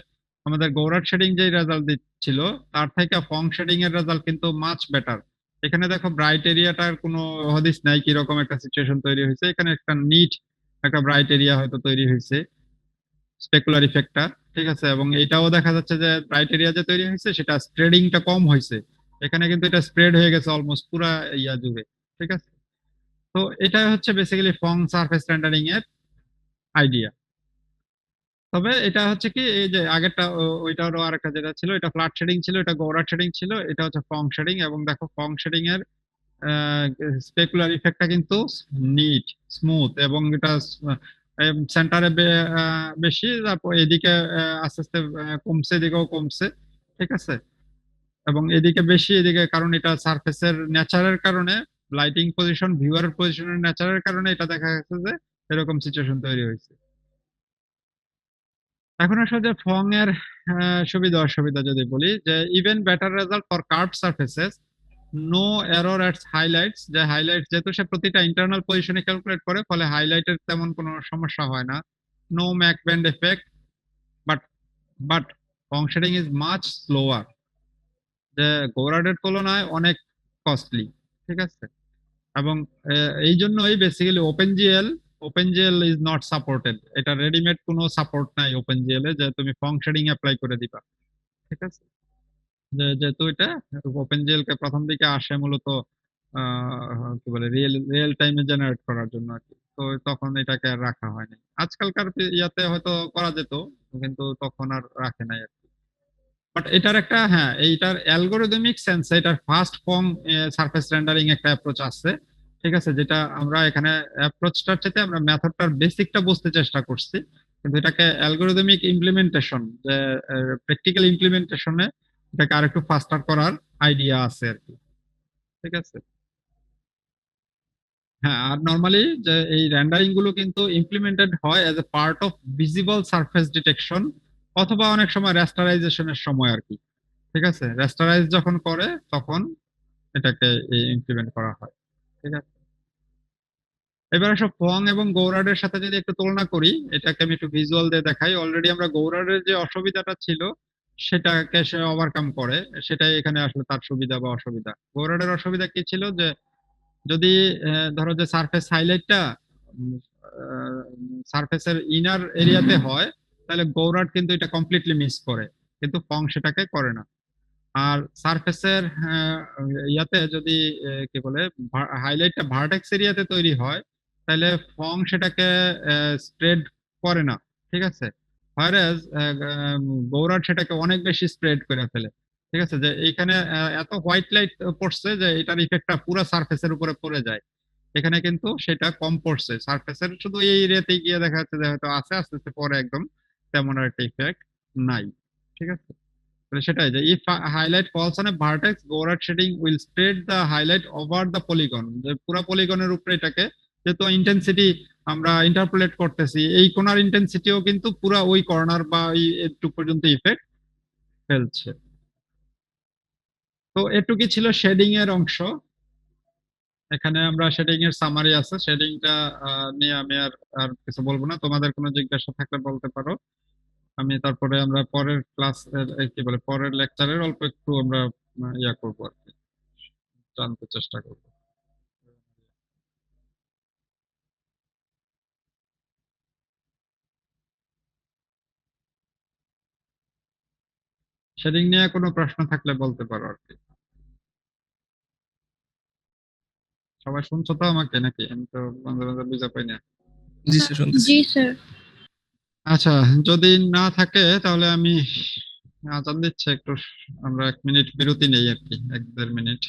আমাদের গৌরাট শেডিং যে রেজাল্ট দিচ্ছিল তার থেকে ফং শেডিং এর রেজাল্ট কিন্তু মাচ বেটার। এখানে দেখো ব্রাইট এরিয়াটার কোনো হদিস নাই, কিরকম একটা সিচুয়েশন তৈরি হয়েছে, এখানে একটা নিট একটা ব্রাইট এরিয়া হয়তো তৈরি হয়েছে, স্পেকুলার ইফেক্টটা, ঠিক আছে। এবং এটাও দেখা যাচ্ছে যে ব্রাইট এরিয়া যে তৈরি হয়েছে সেটা স্প্রেডিংটা কম হয়েছে, এখানে কিন্তু এটা স্প্রেড হয়ে গেছে অলমোস্ট পুরা ইয়া জুড়ে, ঠিক আছে। তো এটা হচ্ছে বেসিক্যালি ফং সারফেস রেন্ডারিং এর আইডিয়া। তবে এটা হচ্ছে কি, এই যে আগেরটা ওইটারও আরেকটা যেটা ছিল এটা ফ্ল্যাট শেডিং ছিল, এটা গৌরাট শেডিং ছিল, এটা হচ্ছে ফং শেডিং। এবং দেখো ফং শেডিং এর স্পেকুলার ইফেক্টটা কিন্তু নিট স্মুথ, এবং এটা সেন্টারে বেশি, তারপর এদিকে আস্তে আস্তে কমছে, এদিকেও কমছে, ঠিক আছে। এবং এদিকে বেশি, এদিকে, কারণ এটা সারফেসের নেচারের কারণে, লাইটিং পজিশন, ভিউয়ার পজিশনের নেচারের কারণে এটা দেখা গেছে যে এরকম সিচুয়েশন তৈরি হয়েছে। এখন আসলে যে ফং এর সুবিধা অসুবিধা যদি বলি, যে even better result for curve surfaces, no error at highlights, যে হাইলাইট যেহেতু সে প্রতিটা ইন্টারনাল পজিশনে ক্যালকুলেট করে, ফলে হাইলাইটের তেমন কোনো সমস্যা হয় না। No Mach band effect, but but Phong shading is much slower, যে গোরাডের তুলনায় অনেক কস্টলি, ঠিক আছে। এবং এই জন্যই basically open GL is not supported, এটা রেডিমেড কোনো সাপোর্ট নাই ওপেন জিএল এ যে তুমি ফং শেডিং অ্যাপ্লাই করে দিবা, ঠিক আছে। যেহেতু এটা ওপেন জিএল কে প্রথম দিকে আসে মূলত কি বলে রিয়েল রিয়েল টাইমে জেনারেট করার জন্য আর কি, তো তখন এটাকে আর রাখা হয়নি। আজকালকার ইয়াতে হয়তো করা যেত, কিন্তু তখন আর রাখে নাই আর কি। বাট এটার একটা, হ্যাঁ, এইটার অ্যালগোরিদমিক সেন্স, এটার ফাস্ট ফর্ম সারফেস রেন্ডারিং একটা অ্যাপ্রোচ আছে, ঠিক আছে, যেটা আমরা এখানে অ্যাপ্রোচটার চাইতে আমরা মেথডটার বেসিকটা বুঝতে চেষ্টা করছি, কিন্তু এটাকে অ্যালগরিদমিক ইমপ্লিমেন্টেশন, যে প্র্যাকটিক্যাল ইমপ্লিমেন্টেশনে এটাকে আরেকটু ফাস্টার করার আইডিয়া আছে আর কি। ঠিক আছে। হ্যাঁ, আর নরমালি যে এই রেন্ডারিং গুলো কিন্তু ইমপ্লিমেন্টেড হয় as a part of visible surface detection, অথবা অনেক সময় রেস্টারাইজেশনের সময় আর কি। ঠিক আছে, রেস্টারাইজ যখন করে তখন এটাকে ইমপ্লিমেন্ট করা হয়। ঠিক আছে। এবার সব ফং এবং গৌরাডের সাথে যদি একটু তুলনা করি, এটাকে আমি একটু ভিজুয়াল দিয়ে দেখাই। অলরেডি আমরা গৌরাডের যে অসুবিধাটা ছিল সেটাকে সে ওভারকাম করে, সেটাই এখানে আসলে তার সুবিধা বা অসুবিধা। গৌরাডের অসুবিধা কি ছিল, যে যদি ধরো যে সারফেস হাইলাইটটা সারফেসের ইনার এরিয়াতে হয়, তাহলে গৌরাট কিন্তু এটা কমপ্লিটলি মিস করে, কিন্তু ফং সেটাকে করে না। আর সারফেসের ইয়াতে যদি কি বলে হাইলাইটটা ভার্টেক্স এরিয়াতে তৈরি হয়, তাহলে ফং সেটাকে স্প্রেড করে না। ঠিক আছে। হোয়ারাজ গৌরাট সেটাকে অনেক বেশি স্প্রেড করে ফেলে। ঠিক আছে, যে এইখানে এত হোয়াইট লাইট পড়ছে যে এটার ইফেক্টটা পুরো সারফেসের উপরে পড়ে যায়। এখানে কিন্তু সেটা কম পড়ছে, সারফেসের শুধু এই এরিয়াতে গিয়ে দেখা যাচ্ছে যে হয়তো আছে, আস্তে আস্তে পরে একদম তেমন একটা ইফেক্ট নাই। ঠিক আছে। তাহলে সেটাই, যে if highlight falls on a vertex, Gouraud shading will spread the highlight over the polygon, যে পুরো পলিগনের উপরে এটাকে, যেহেতু ইন্টেন্সিটি আমরা ইন্টারপোলেট করতেছি, এই কোণার ইন্টেন্সিটিও কিন্তু পুরো ওই কর্নার বা এই একটু পর্যন্ত ইফেক্ট ফেলছে। তো এটুকুই ছিল শেডিং এর অংশ। এখানে আমরা শেডিং এর সামারি আছে, শেডিংটা নিয়ে আমি আর আর কিছু বলবো না। তোমাদের কোনো জিজ্ঞাসা থাকলে বলতে পারো। আমি তারপরে আমরা পরের ক্লাস কি বলে পরের লেকচারের অল্প একটু আমরা ইয়া করবো আর কি, জানতে চেষ্টা করবো। শেডিং নিয়ে কোনো প্রশ্ন থাকলে বলতে পারো আর কি। সবাই শুনছো তো আমাকে নাকি? আমি তো মাঝে মাঝে বুঝে পাই না।
জি স্যার, শুনতেছি। জি স্যার।
আচ্ছা, যদি না থাকে তাহলে আমি আজান দিচ্ছে একটু, আমরা 1 মিনিট বিরতি নেই আর কি, 1-1.5 মিনিট।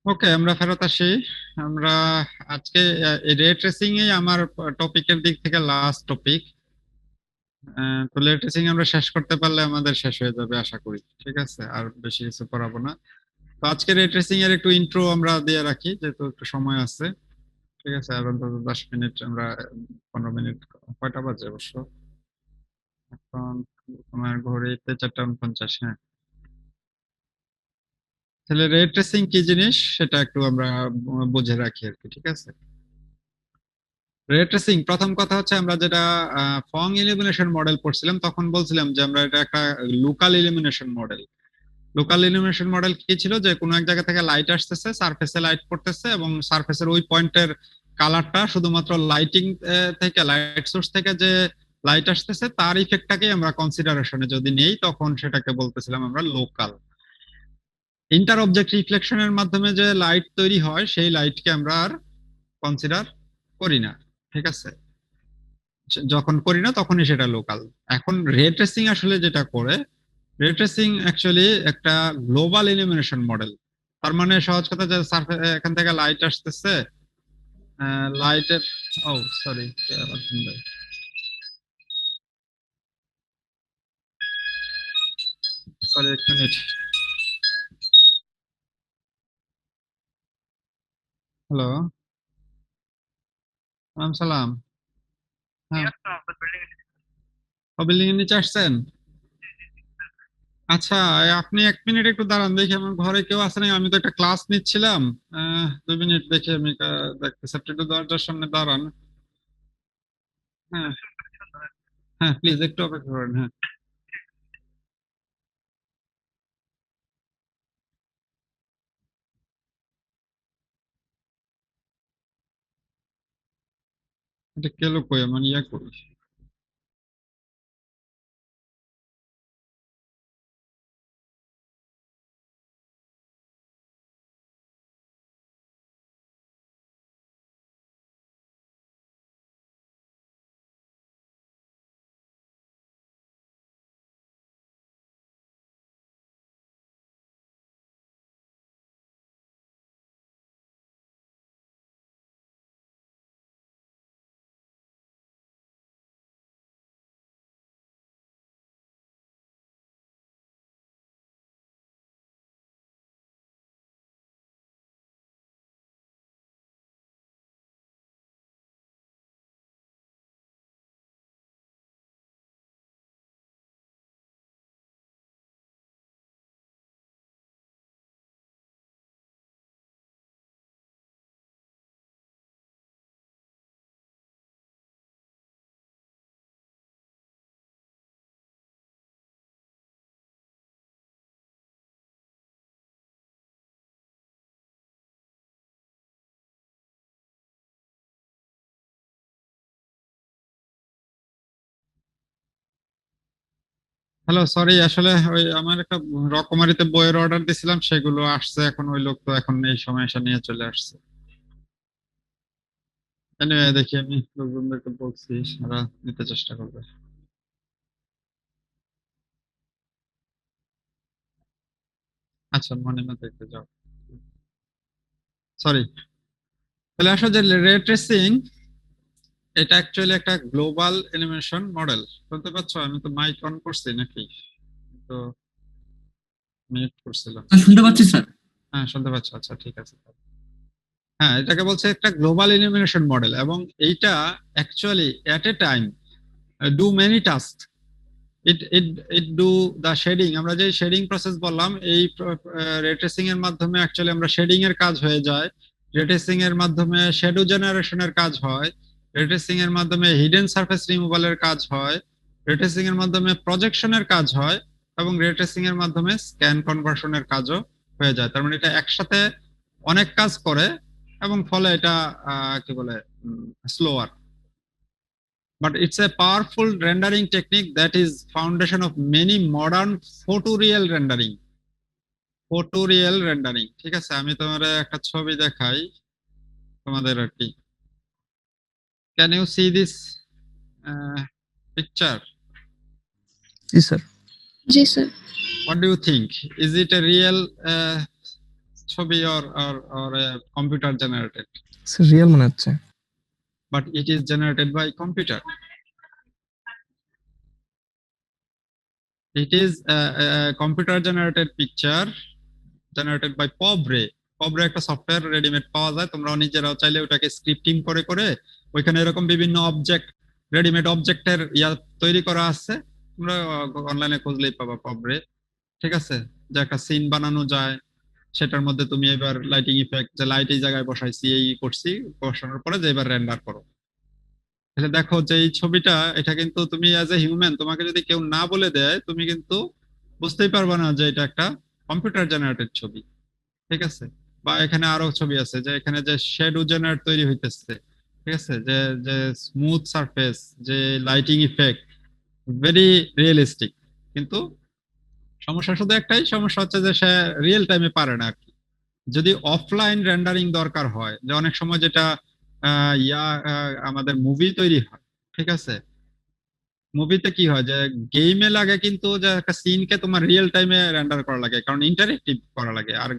ওকে, আমরা ফেরত আসি। আমরা আজকে রে ট্রেসিং এই আমার টপিকের দিক থেকে লাস্ট টপিক। তো রে ট্রেসিং আমরা শেষ করতে পারলে আমাদের শেষ হয়ে যাবে আশা করি। ঠিক আছে, আর বেশি কিছু করাবো না। তো আজকে রে ট্রেসিং এর একটু ইন্ট্রো আমরা দিয়ে রাখি, যেহেতু একটু সময় আছে। ঠিক আছে, আর অন্তত 10 মিনিট আমরা, 15 মিনিট, কয়টা বাজে অবশ্য এখন? তোমার ঘড়িতে 4:49। হ্যাঁ, তাহলে রে ট্রেসিং কি জিনিস সেটা একটু আমরা বুঝে রাখি আর কি। ঠিক আছে। রে ট্রেসিং, প্রথম কথা হচ্ছে আমরা যেটা ফং ইলিমিনেশন মডেল পড়ছিলাম তখন বলছিলাম যে আমরা এটা একটা local elimination model. Local elimination model কি ছিল, যে কোনো এক জায়গা থেকে লাইট আসতেছে, সারফেসে লাইট পড়তেছে, এবং সারফেসের ওই পয়েন্টের কালারটা শুধুমাত্র লাইটিং থেকে, লাইট সোর্স থেকে যে লাইট আসতেছে তার ইফেক্টটাকে আমরা কনসিডারেশনে যদি নেই, তখন সেটাকে বলতেছিলাম আমরা লোকাল। ইন্টার অবজেক্ট রিফ্লেকশনের মাধ্যমে যে লাইট তৈরি হয় সেই লাইটকে আমরা আর কনসিডার করি না। ঠিক আছে, যখন করি না তখনই সেটা লোকাল। এখন রে ট্রেসিং আসলে যেটা করে, রে ট্রেসিং অ্যাকচুয়ালি একটা গ্লোবাল ইলিমিনেশন মডেল। তার মানে সহজ কথা, যে এখান থেকে লাইট আসতেছে, লাইটের, ও সরি, সরি 1 মিনিট। হ্যালো। সালাম সালাম। হ্যাঁ, বিল্ডিং এর নিচে আসছেন? আচ্ছা, আপনি 1 মিনিট একটু দাঁড়ান, দেখি আমার ঘরে কেউ আছে নাকি। আমি তো একটা ক্লাস নিচ্ছিলাম। 2 মিনিট দেখি, আমি দেখতেছি। আপনি একটু দরজার সামনে দাঁড়ান। হ্যাঁ হ্যাঁ, প্লিজ একটু অপেক্ষা করেন। হ্যাঁ, এটা কে লোক, কই আমার ইয়া করি। হ্যালো, সরি, আসলে ওই আমার একটা রকমারিতে বইয়ের অর্ডার দিছিলাম, সেগুলো আসছে এখন। ওই লোক তো এখন এই সময় এসে নিয়ে চলে আসছে। এনিওয়ে, দেখি আমি লোকজনদেরকে বলছি, ওরা নিতে চেষ্টা করবে। আচ্ছা, মনে না দেখতে যাও, সরি। তাহলে আসলে যে রে ট্রেসিং, এটা অ্যাকচুয়ালি একটা গ্লোবাল অ্যানিমেশন মডেল। শুনতে পাচ্ছ? আমি তো মাইক অন করছি নাকি? তো মিউট করছিলাম।
শুনতে পাচ্ছি স্যার।
হ্যাঁ, শুনতে পাচ্ছ? আচ্ছা, ঠিক আছে। হ্যাঁ, এটাকে বলছে একটা গ্লোবাল ইলুমিনেশন মডেল, এবং এইটা actually at a time do many task. It it it do the shading. আমরা যে শেডিং প্রসেস বললাম, এই রে ট্রেসিং এর মাধ্যমে অ্যাকচুয়ালি আমরা শেডিং এর কাজ হয়ে যায়। রে ট্রেসিং এর মাধ্যমে শ্যাডো জেনারেশনের কাজ হয়। রে ট্রেসিং এর মাধ্যমে হিডেন সারফেস রিমুভালের কাজ হয়। রে ট্রেসিং এর মাধ্যমে প্রজেকশনের কাজ হয়। এবং রে ট্রেসিং এর মাধ্যমে স্ক্যান কনভার্সনের কাজও হয়ে যায়। তার মানে এটা একসাথে অনেক কাজ করে, এবং ফলে এটা কি বলে, slower. But it's a powerful rendering technique that is foundation of many modern photoreal rendering. Photoreal rendering, ঠিক আছে? আমি তোমার একটা ছবি দেখাই তোমাদের আর কি। Can you see this picture?
G sir.
G sir.
What do you think? Is it a real ছবি or a computer generated?
Sir real মনে হচ্ছে।
But it is generated by computer. It is a computer generated picture generated by POV Ray. POV Ray একটা software readymade পাওয়া যায়, তোমরা নিজেরাও চাইলে ওটাকে স্ক্রিপ্টিং করে করে ওইখানে এরকম বিভিন্ন অবজেক্ট, রেডিমেড অবজেক্টের ইয়া তৈরি করা আছে। তোমরা অনলাইনে খুঁজলেই পাবা পবরে। ঠিক আছে, যে একটা সিন বানানো যায়, সেটার মধ্যে তুমি এবার লাইটিং ইফেক্ট, যে লাইট এই জায়গায় বসাইছি, এই করছি, বসানোর পরে যে এবার রেন্ডার করো। তাহলে দেখো যে এই ছবিটা, এটা কিন্তু তুমি অ্যাজ এ হিউম্যান, তোমাকে যদি কেউ না বলে দেয়, তুমি কিন্তু বুঝতেই পারবে না যে এটা একটা কম্পিউটার জেনারেটেড ছবি। ঠিক আছে? বা এখানে আরো ছবি আছে, যে এখানে যে শ্যাডো জেনারেট তৈরি হইতেছে। ঠিক আছে, যে যে স্মুথ সারফেস, যে লাইটিং ইফেক্ট, ভেরি রিয়েলিস্টিক। কিন্তু সমস্যা শুধু একটাই, সমস্যা হচ্ছে যে সে রিয়েল টাইমে পারে না আর কি। যদি অফলাইন রেন্ডারিং দরকার হয়, যে অনেক সময় যেটা আমাদের মুভি তৈরি হয়, ঠিক আছে? মুভিতে কি হয়, যে গেমে লাগে কিন্তু, যে একটা সিনকে তোমার রিয়েল টাইমে রেন্ডার করা লাগে, কারণ ইন্টারেক্টিভ করা লাগে। আর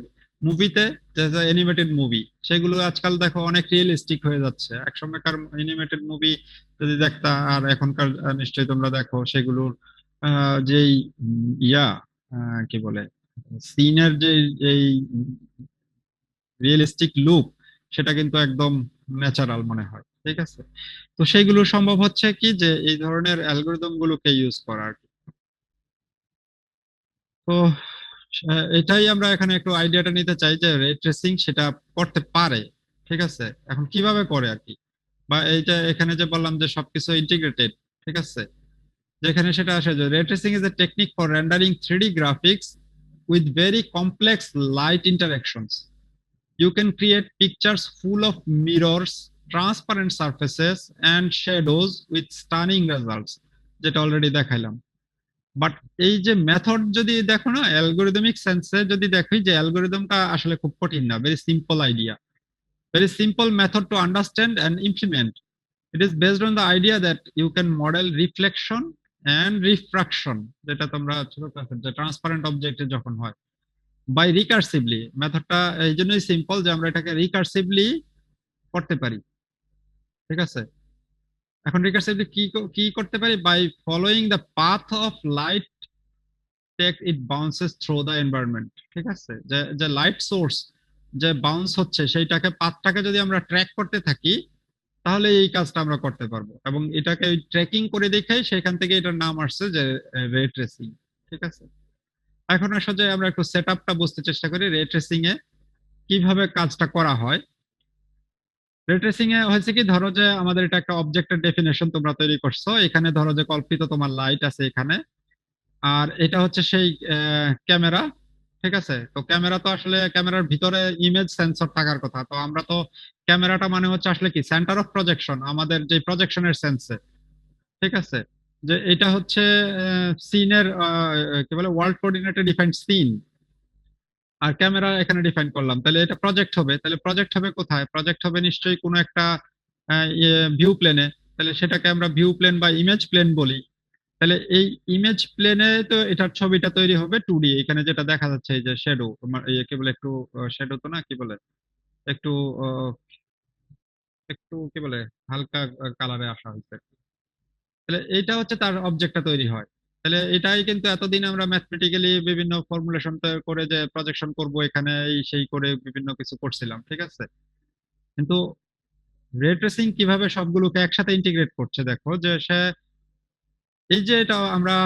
মুভিতে, যে অ্যানিমেটেড মুভি, সেগুলো আজকাল দেখো অনেক রিয়েলিস্টিক হয়ে যাচ্ছে। এক সময়কার অ্যানিমেটেড মুভি যদি দেখতা, আর এখনকার নিশ্চয়ই তোমরা দেখো, সেগুলোর যেই ইয়া কি বলে, সিনের যে এই রিয়েলিস্টিক লুক, সেটা কিন্তু একদম ন্যাচারাল মনে হয়। ঠিক আছে? তো সেইগুলো সম্ভব হচ্ছে কি যে এই ধরনের অ্যালগরিদম গুলোকে ইউজ করা আর কি। তো এটাই আমরা এখানে একটু আইডিয়াটা নিতে চাই যে রে ট্রেসিং সেটা করতে পারে। ঠিক আছে? এখন কিভাবে করে আর কি? বা এইটা এখানে যে বললাম যে সবকিছু ইন্টিগ্রেটেড, ঠিক আছে? যেখানে সেটা আসে যে রে tracing is a technique for rendering 3D graphics with very complex light interactions. You can create pictures full of mirrors, transparent surfaces and shadows with stunning results, যেটা অলরেডি দেখাইলাম। বাট এই যে মেথড যদি দেখো না, অ্যালগরিদমিক সেন্সে যদি দেখি যে অ্যালগরিদমটা আসলে খুব কঠিন না, very simple idea, very simple method to understand and implement. It is based on the idea that you can model reflection and refraction, যেটা তোমরা ছোট ক্লাসে যে ট্রান্সপারেন্ট অবজেক্টে যখন হয়, বাই রিকার্সিভলি। মেথডটা এই জন্যই সিম্পল যে আমরা এটাকে রিকার্সিভলি করতে পারি। ঠিক আছে? এখন রিকার্সিভলি কি করতে পারি? By following the path of light take it bounces through the environment. ঠিক আছে? যে যে লাইট সোর্স যে বাউন্স হচ্ছে সেইটাকে, পাথটাকে যদি আমরা ট্র্যাক করতে থাকি তাহলে এই কাজটা আমরা করতে পারবো। এবং এটাকে ট্র্যাকিং করে দেখে সেখান থেকে এটার নাম আসছে যে রে ট্রেসিং। ঠিক আছে? এখন আসলে আমরা একটু সেটআপটা বুঝতে চেষ্টা করি রে ট্রেসিং এ কিভাবে কাজটা করা হয়। রে ট্রেসিং এ হয়েছে কি, ধরো যে আমাদের এটা একটা অবজেক্টের ডেফিনেশন তোমরা তৈরি করছো, এখানে ধরো যে কল্পিত তোমার লাইট আছে এখানে, আর এটা হচ্ছে সেই ক্যামেরা। ঠিক আছে? তো ক্যামেরা তো আসলে ক্যামেরার ভিতরে ইমেজ সেন্সর থাকার কথা, তো আমরা তো ক্যামেরাটা মানে হচ্ছে আসলে কি সেন্টার অফ প্রজেকশন আমাদের যে প্রজেকশনের সেন্সে। ঠিক আছে? যে এটা হচ্ছে সিনের কি বলে ওয়ার্ল্ড কোঅর্ডিনেটে ডিফাইন্ড সিন, আর ক্যামেরা এখানে ডিফাইন করলাম, তাহলে এটা প্রজেক্ট হবে। তাহলে প্রজেক্ট হবে কোথায়? প্রজেক্ট হবে নিশ্চয়ই কোনো একটা ভিউ প্লেনে। তাহলে সেটাকে আমরা ভিউ প্লেন বা ইমেজ প্লেন বলি। তাহলে এই ইমেজ প্লেনে তো এটার ছবিটা তৈরি হবে 2D। এখানে যেটা দেখা যাচ্ছে এই যে শ্যাডো, তোমার এই কি বলে একটু শ্যাডো তো না, কি বলে একটু আহ, একটু কি বলে হালকা কালারে আসা হয়েছে। তাহলে এইটা হচ্ছে তার অবজেক্টটা তৈরি হয়। তাহলে এটাই কিন্তু এতদিন আমরা ম্যাথমেটিক্যালি বিভিন্ন ফর্মুলেশন করে যে প্রজেকশন করব এখানে এই সেই করে বিভিন্ন কিছু করছিলাম। ঠিক আছে? কিন্তু রে ট্রেসিং কিভাবে সবগুলোকে একসাথে ইন্টিগ্রেট করছে দেখো, যে সে এই যে এটা আমরা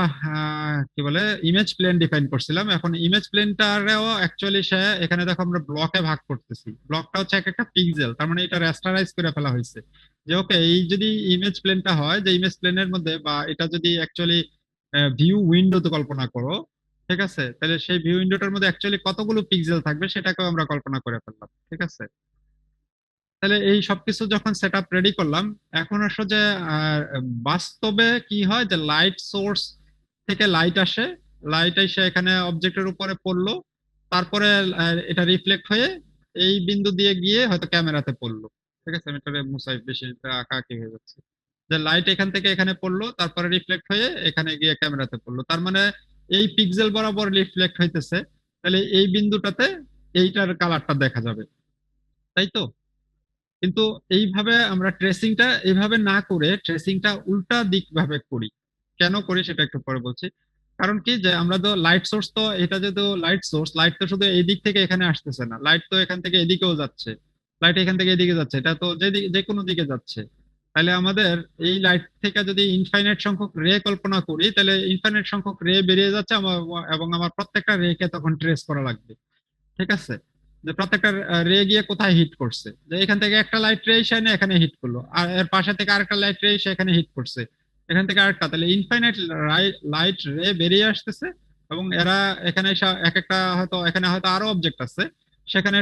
কি বলে ইমেজ প্লেন ডিফাইন করছিলাম, এখন ইমেজ প্লেনটারেও অ্যাকচুয়ালি সে এখানে দেখো আমরা ব্লকে ভাগ করতেছি। ব্লকটা হচ্ছে এক একটা পিক্সেল, তার মানে এটা রেস্টারাইজ করে ফেলা হয়েছে। যে ওকে, এই যদি ইমেজ প্লেনটা হয়, যে ইমেজ প্লেনের মধ্যে বা এটা যদি অ্যাকচুয়ালি ভিউ উইন্ডো তো কল্পনা করো, ঠিক আছে, তাহলে সেই ভিউ উইন্ডোটার মধ্যে অ্যাকচুয়ালি কতগুলো পিক্সেল থাকবে সেটাকেও আমরা কল্পনা করে ফেললাম। ঠিক আছে? তাহলে এই সবকিছু যখন সেট আপ রেডি করলাম, এখন আসলে যে বাস্তবে কি হয় যে লাইট সোর্স থেকে লাইট আসে, লাইট এসে এখানে অবজেক্টের উপরে পড়লো, তারপরে এটা রিফ্লেক্ট হয়ে এই বিন্দু দিয়ে গিয়ে হয়তো ক্যামেরাতে পড়লো। ঠিক আছে? আমি এটা মুসাই বেশি আঁকা কি হয়ে যাচ্ছে, যে লাইট এখান থেকে এখানে পড়লো, তারপরে রিফ্লেক্ট হয়ে এখানে গিয়ে ক্যামেরাতে পড়লো, তার মানে এই পিক্সেল বরাবর রিফ্লেক্ট হইতেছে। তাহলে এই বিন্দুটাতে এইটার কালারটা দেখা যাবে, তাই তো? কিন্তু এইভাবে আমরা ট্রেসিংটা এইভাবে না করে ট্রেসিংটা উল্টা দিক ভাবে করি। কেন করি সেটা একটু পরে বলছি। কারণ কি, যে আমরা তো লাইট সোর্স, তো এটা যেহেতু লাইট সোর্স, লাইট তো শুধু এই দিক থেকে এখানে আসতেছে না, লাইট তো এখান থেকে এদিকেও যাচ্ছে, লাইট এখান থেকে এদিকে যাচ্ছে, এটা তো যে কোনো দিকে যাচ্ছে। তাহলে আমাদের এই লাইট থেকে যদি ইনফাইনাইট সংখ্যক রে কল্পনা করি, তাহলে ইনফাইনাইট সংখ্যক রে বেরিয়ে যাচ্ছে এবং আমার প্রত্যেকটা রে কে তখন ট্রেস করা লাগবে। ঠিক আছে? যে প্রত্যেকটা রে গিয়ে কোথায় হিট করছে, যে এখান থেকে একটা লাইট রে এসে এখানে হিট করলো, আর এর পাশে থেকে আরেকটা লাইট রে এসে এখানে হিট করছে, এখান থেকে আরেকটা, তাহলে ইনফাইনাইট লাইট রে বেরিয়ে আসতেছে। এবং এরা এখানে এসে এক একটা হয়তো এখানে হয়তো আরো অবজেক্ট আছে, সেখানে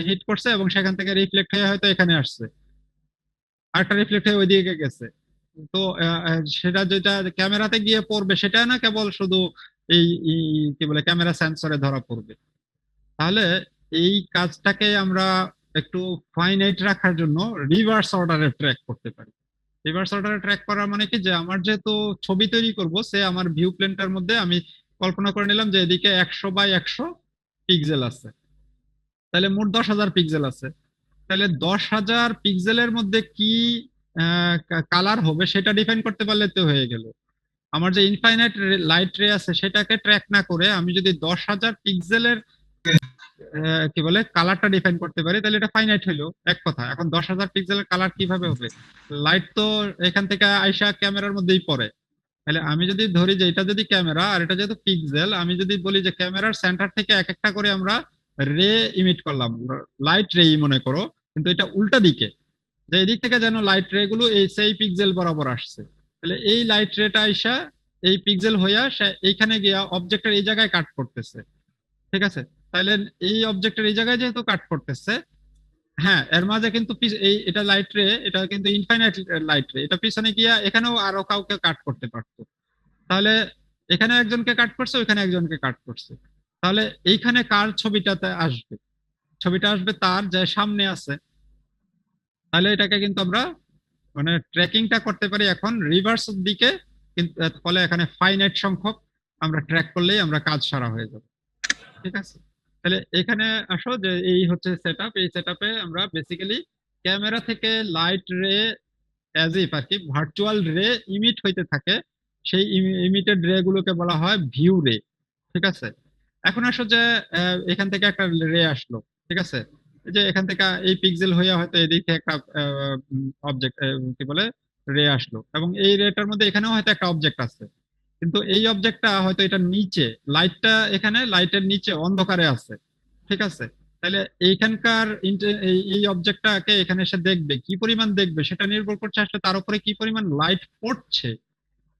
হিট করছে এবং সেখান থেকে রিফ্লেক্ট হয়ে হয়তো এখানে আসছে, আরেকটা রিফ্লেক্ট হয়ে ওইদিকে গেছে। তো সেটা যেটা ক্যামেরাতে গিয়ে পড়বে সেটা না কেবল শুধু কি বলে ক্যামেরা সেন্সরে ধরা পড়বে। তাহলে এই কাজটাকে আমরা একটু ফাইনাইট রাখার জন্য রিভার্স অর্ডারে ট্র্যাক করতে পারি। রিভার্স অর্ডারে ট্র্যাক করা মানে কি, যে আমার যেহেতু ছবি তৈরি করব, সে আমার ভিউ প্লেনটার মধ্যে আমি কল্পনা করে নিলাম যে এদিকে 100 বাই 100 পিক্সেল আছে, তাহলে মোট 10,000 পিক্সেল আছে। তাহলে 10,000 পিক্সেলের মধ্যে কি কালার হবে সেটা ডিফাইন করতে পারলে তো হয়ে গেল। আমার যে ইনফাইনাইট লাইট রে আছে সেটাকে ট্র্যাক না করে আমি যদি 10,000 পিক্সেলের কি বলে কালারটা ডিফাইন করতে পারি, তাহলে এটা ফাইনাইট হইলো এক কথা। এখন 10,000 পিক্সেলের কালার কিভাবে হবে? লাইট তো এখান থেকে আইসা ক্যামেরার মধ্যেই পড়ে। তাহলে আমি যদি ধরি যে এটা যদি ক্যামেরা আর এটা যেহেতু পিক্সেল, আমি যদি বলি যে ক্যামেরার সেন্টার থেকে এক একটা করে আমরা রে ইমিট করলাম, লাইট রে মনে করো, কিন্তু এটা উল্টা দিকে, যে এদিক থেকে যেন লাইট রে গুলো এই সেই পিক্সেল বরাবর আসছে। তাহলে এই লাইট রেটা আইসা এই পিক্সেল হইয়া সে এইখানে গিয়া অবজেক্টের এই জায়গায় কাট করতেছে, ঠিক আছে? তাহলে এই অবজেক্টের এই জায়গায় যেহেতু কাট করতেছে, হ্যাঁ এর মাঝে কিন্তু এই এটা লাইট রে, এটা কিন্তু ইনফাইনাইট লাইট রে, এটা পিছনে গিয়া এখানেও আরো কাউকে কাট করতে পারতো। তাহলে এখানে একজনকে কাট করছে, ওইখানে একজনকে কাট করছে। তাহলে এইখানে কার ছবিটাতে আসবে? ছবিটা আসবে তার যে সামনে আছে। তাহলে এটাকে কিন্তু আমরা মানে ট্র্যাকিংটা করতে পারি এখন রিভার্স দিকে, কিন্তু ফলে এখানে ফাইনাইট সংখ্যক আমরা ট্র্যাক করলেই আমরা কাজ সারা হয়ে যাবে, ঠিক আছে? তাহলে এখানে আসো যে এই হচ্ছে সেটআপ, এই সেটআপে আমরা বেসিক্যালি ক্যামেরা থেকে লাইট রে অ্যাজ ইফ আর কি ভার্চুয়াল রে ইমিট হইতে থাকে, সেই ইমিটেড রে গুলোকে বলা হয় ভিউ রে, ঠিক আছে? এখন আসো যে এখান থেকে একটা রে আসলো, ঠিক আছে? এই যে এখান থেকে এই পিক্সেল হয়ে হয়তো এদিকে একটা অবজেক্ট কি বলে রে আসলো, এবং এই রেটার মধ্যে এখানেও হয়তো একটা অবজেক্ট আছে, কিন্তু এই অবজেক্টটা হয়তো এটা নিচে, লাইটটা এখানে লাইটের নিচে অন্ধকারে আছে, ঠিক আছে? তাহলে এইখানকার এই অবজেক্টটাকে এখানে এসে দেখবে, কি পরিমাণ দেখবে সেটা নির্ভর করছে আসলে তার উপরে কি পরিমাণ লাইট পড়ছে,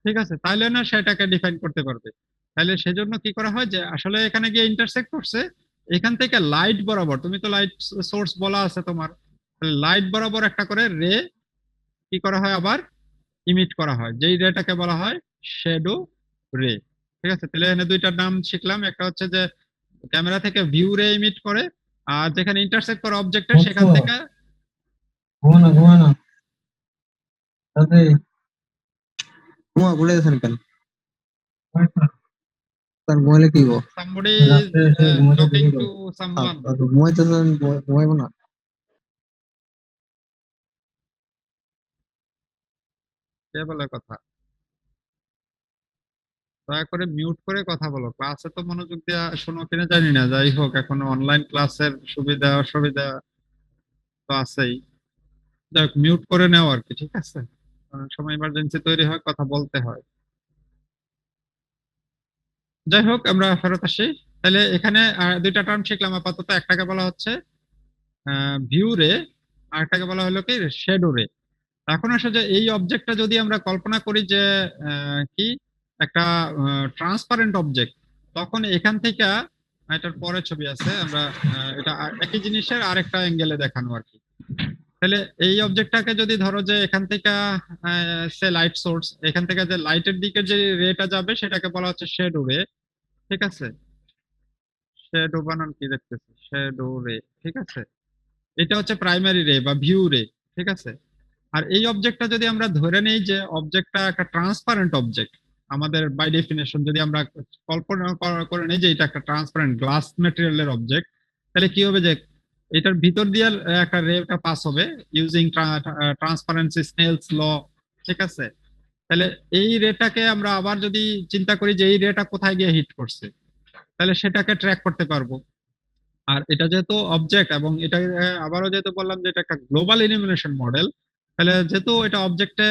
ঠিক আছে? তাহলে না সেটাকে ডিফাইন করতে পারবে। তাহলে সেজন্য কি করা হয় যে আসলে এখানে গিয়ে ইন্টারসেক্ট করছে, এখান থেকে লাইট বরাবর, তুমি তো লাইট সোর্স বলা আছে তোমার, লাইট বরাবর একটা করে রে কি করা হয় আবার ইমিট করা হয়, যেই রেটাকে বলা হয় শ্যাডো রে, ঠিক আছে? তাহলে এখানে দুইটার নাম শিখলাম, একটা হচ্ছে যে ক্যামেরা থেকে ভিউ রে ইমিট করে, আর যেখানে ইন্টারসেক্ট করে অবজেক্টের সেখান থেকে
ঘুমানো ঘুমানো তাতে ঘুমা ভুলে গেছেন কেন? তার মোবাইলে কি গো?
somebody is
রাত্রে এসে ঘুমাতে
talking
দেরি
to
করে।
someone,
ঘুমাইতেছেন, ঘুমাইবো না?
কে বলে কথা? দয়া করে মিউট করে কথা বলো, ক্লাসে তো মনোযোগ দিয়ে শোনো কিনা জানি না, যাই হোক এখন অনলাইন ক্লাসের সুবিধা অসুবিধা তো আছেই। যাই হোক মিউট করে নাও আর কি, ঠিক আছে? অনেক সময় ইমার্জেন্সি তৈরি হয়, কথা বলতে হয়। যাই হোক আমরা ফেরত আসি। তাহলে এখানে দুইটা টার্ম শিখলাম আপাতত, একটাকে বলা হচ্ছে ভিউ রে, আর একটাকে বলা হলো কি শ্যাডো রে। এখন আসলে যে এই অবজেক্টটা যদি আমরা কল্পনা করি যে কি একটা ট্রান্সপারেন্ট অবজেক্ট, তখন এখান থেকে এটার পরে ছবি আছে, আমরা এটা একই জিনিসের আরেকটা অ্যাঙ্গেলে দেখানো আর কি। তাহলে এই অবজেক্টটাকে যদি ধরো যে এখান থেকে সে লাইট সোর্স, এখান থেকে যে লাইটের দিকে যে রেটা যাবে সেটাকে বলা হচ্ছে শ্যাডো রে, ঠিক আছে? শ্যাডো বানান কি দেখতেছি, শ্যাডো রে, ঠিক আছে? এটা হচ্ছে প্রাইমারি রে বা ভিউ রে, ঠিক আছে? আর এই অবজেক্টটা যদি আমরা ধরে নেই যে অবজেক্টটা একটা ট্রান্সপারেন্ট অবজেক্ট, আমাদের বাই ডেফিনেশন যদি আমরা কল্পনা করে নেই যে এটা একটা ট্রান্সপারেন্ট গ্লাস ম্যাটেরিয়ালের অবজেক্ট, তাহলে কি হবে যে এটার ভিতর দিয়ে একটা রেটা পাস হবে ইউজিং ট্রান্সপারেন্সি স্নেলস ল, ঠিক আছে? তাহলে এই রেটাকে আমরা আবার যদি চিন্তা করি যে এই রেটা কোথায় গিয়ে হিট করছে, তাহলে সেটাকে ট্র্যাক করতে পারবো। আর এটা যেহেতু অবজেক্ট, এবং এটা আবারও যেহেতু বললাম যে এটা একটা গ্লোবাল ইলুমিনেশন মডেল, তাহলে যেহেতু এটা অবজেক্টে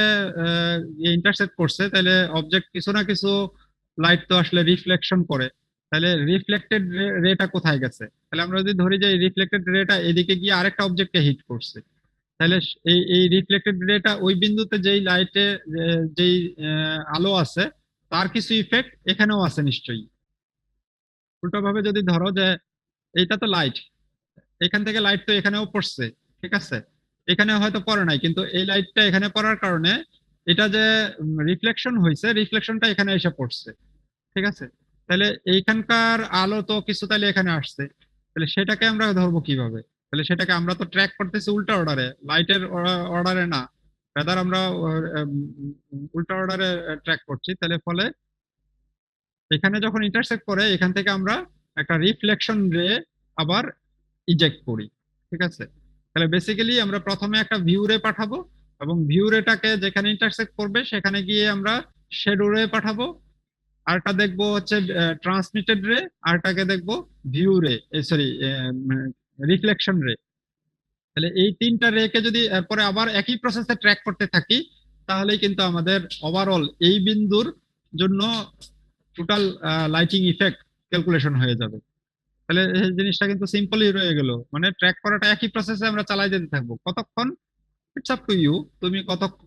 ইন্টারসেক্ট করছে, তাহলে অবজেক্ট কিছু না কিছু লাইট তো আসলে রিফ্লেকশন করে। তাহলে রিফ্লেক্টেড রেটা কোথায় গেছে? তাহলে আমরা যদি ধরি যে রিফ্লেক্টেড রেটা এদিকে গিয়ে আরেকটা অবজেক্টকে হিট করছে, তাহলে এই রিফ্লেক্টেড রেটা ওই বিন্দুতে যেই লাইটে যেই আলো আছে তার কিছু ইফেক্ট এখানেও আছে নিশ্চয়ই। উল্টো ভাবে যদি ধরো যে এইটা তো লাইট, এখান থেকে লাইট তো এখানেও পড়ছে, ঠিক আছে? এখানে হয়তো পড়ে নাই, কিন্তু এই লাইটটা এখানে পড়ার কারণে এটা যে রিফ্লেকশন হয়েছে, রিফ্লেকশনটা এখানে এসে পড়ছে, ঠিক আছে? তাহলে এইখানকার আলো তো কিছু তাহলে এখানে আসছে, তাহলে সেটাকে আমরা ধরবো কিভাবে? তাহলে সেটাকে আমরা তো ট্র্যাক করতেছি উল্টা অর্ডারে, লাইটের অর্ডারে না, রাদার আমরা উল্টা অর্ডারে ট্র্যাক করছি। তাহলে ফলে এখানে যখন ইন্টারসেক্ট করে এখান থেকে আমরা একটা রিফ্লেকশন রে আবার ইজেক্ট করি, ঠিক আছে? তাহলে বেসিক্যালি আমরা প্রথমে একটা ভিউ রে পাঠাবো, এবং ভিউ রেটাকে যেখানে ইন্টারসেক্ট করবে সেখানে গিয়ে আমরা শ্যাডো রে পাঠাবো, আরেকটা দেখবো হচ্ছে ট্রান্সমিটেড রে, আরেকটাকে দেখবো ভিউ রে, সরি রিফ্লেকশন রে। তাহলে এই তিনটা রেকে যদি এরপরে আবার একই প্রসেসে ট্র্যাক করতে থাকি, তাহলেই কিন্তু আমাদের ওভারঅল এই বিন্দুর জন্য টোটাল লাইটিং ইফেক্ট ক্যালকুলেশন হয়ে যাবে। তাহলে এই জিনিসটা কিন্তু সিম্পলই রয়ে গেল, মানে ট্র্যাক করাটা একই প্রসেসে আমরা চালাই যেতে থাকবো কতক্ষণ, ইটস আপ টু ইউ, তুমি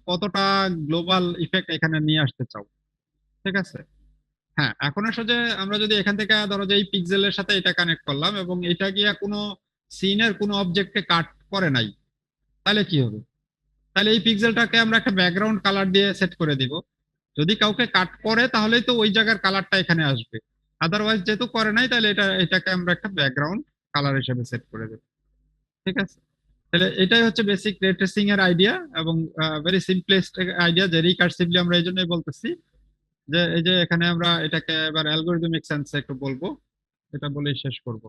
কতটা গ্লোবাল ইফেক্ট এখানে নিয়ে আসতে চাও। ঠিক আছে। হ্যাঁ, এখন আসলে যে আমরা যদি এখান থেকে ধরো যে এই পিক্সেলের সাথে এটা কানেক্ট করলাম এবং এটা গিয়া কোনো সিনের কোনো অবজেক্টকে কাট করে নাই, তাহলে কি হবে? তাহলে এই পিক্সেলটাকে আমরা একটা ব্যাকগ্রাউন্ড কালার দিয়ে সেট করে দিব। যদি কাউকে কাট করে তাহলেই তো ওই জায়গার কালারটা এখানে আসবে, আদারওয়াইজ যেহেতু করে নাই তাহলে এটাকে আমরা একটা ব্যাকগ্রাউন্ড কালার হিসেবে সেট করে দেব। ঠিক আছে। তাহলে এটাই হচ্ছে বেসিক রে ট্রেসিং এর আইডিয়া এবং ভেরি সিম্পলেস্ট আইডিয়া, যে রিকার্সিভলি আমরা এই জন্যই বলতেছি যে এই যে এখানে আমরা এটাকে এবার অ্যালগরিদমিক সেন্সে একটু বলবো, এটা বলেই শেষ করব।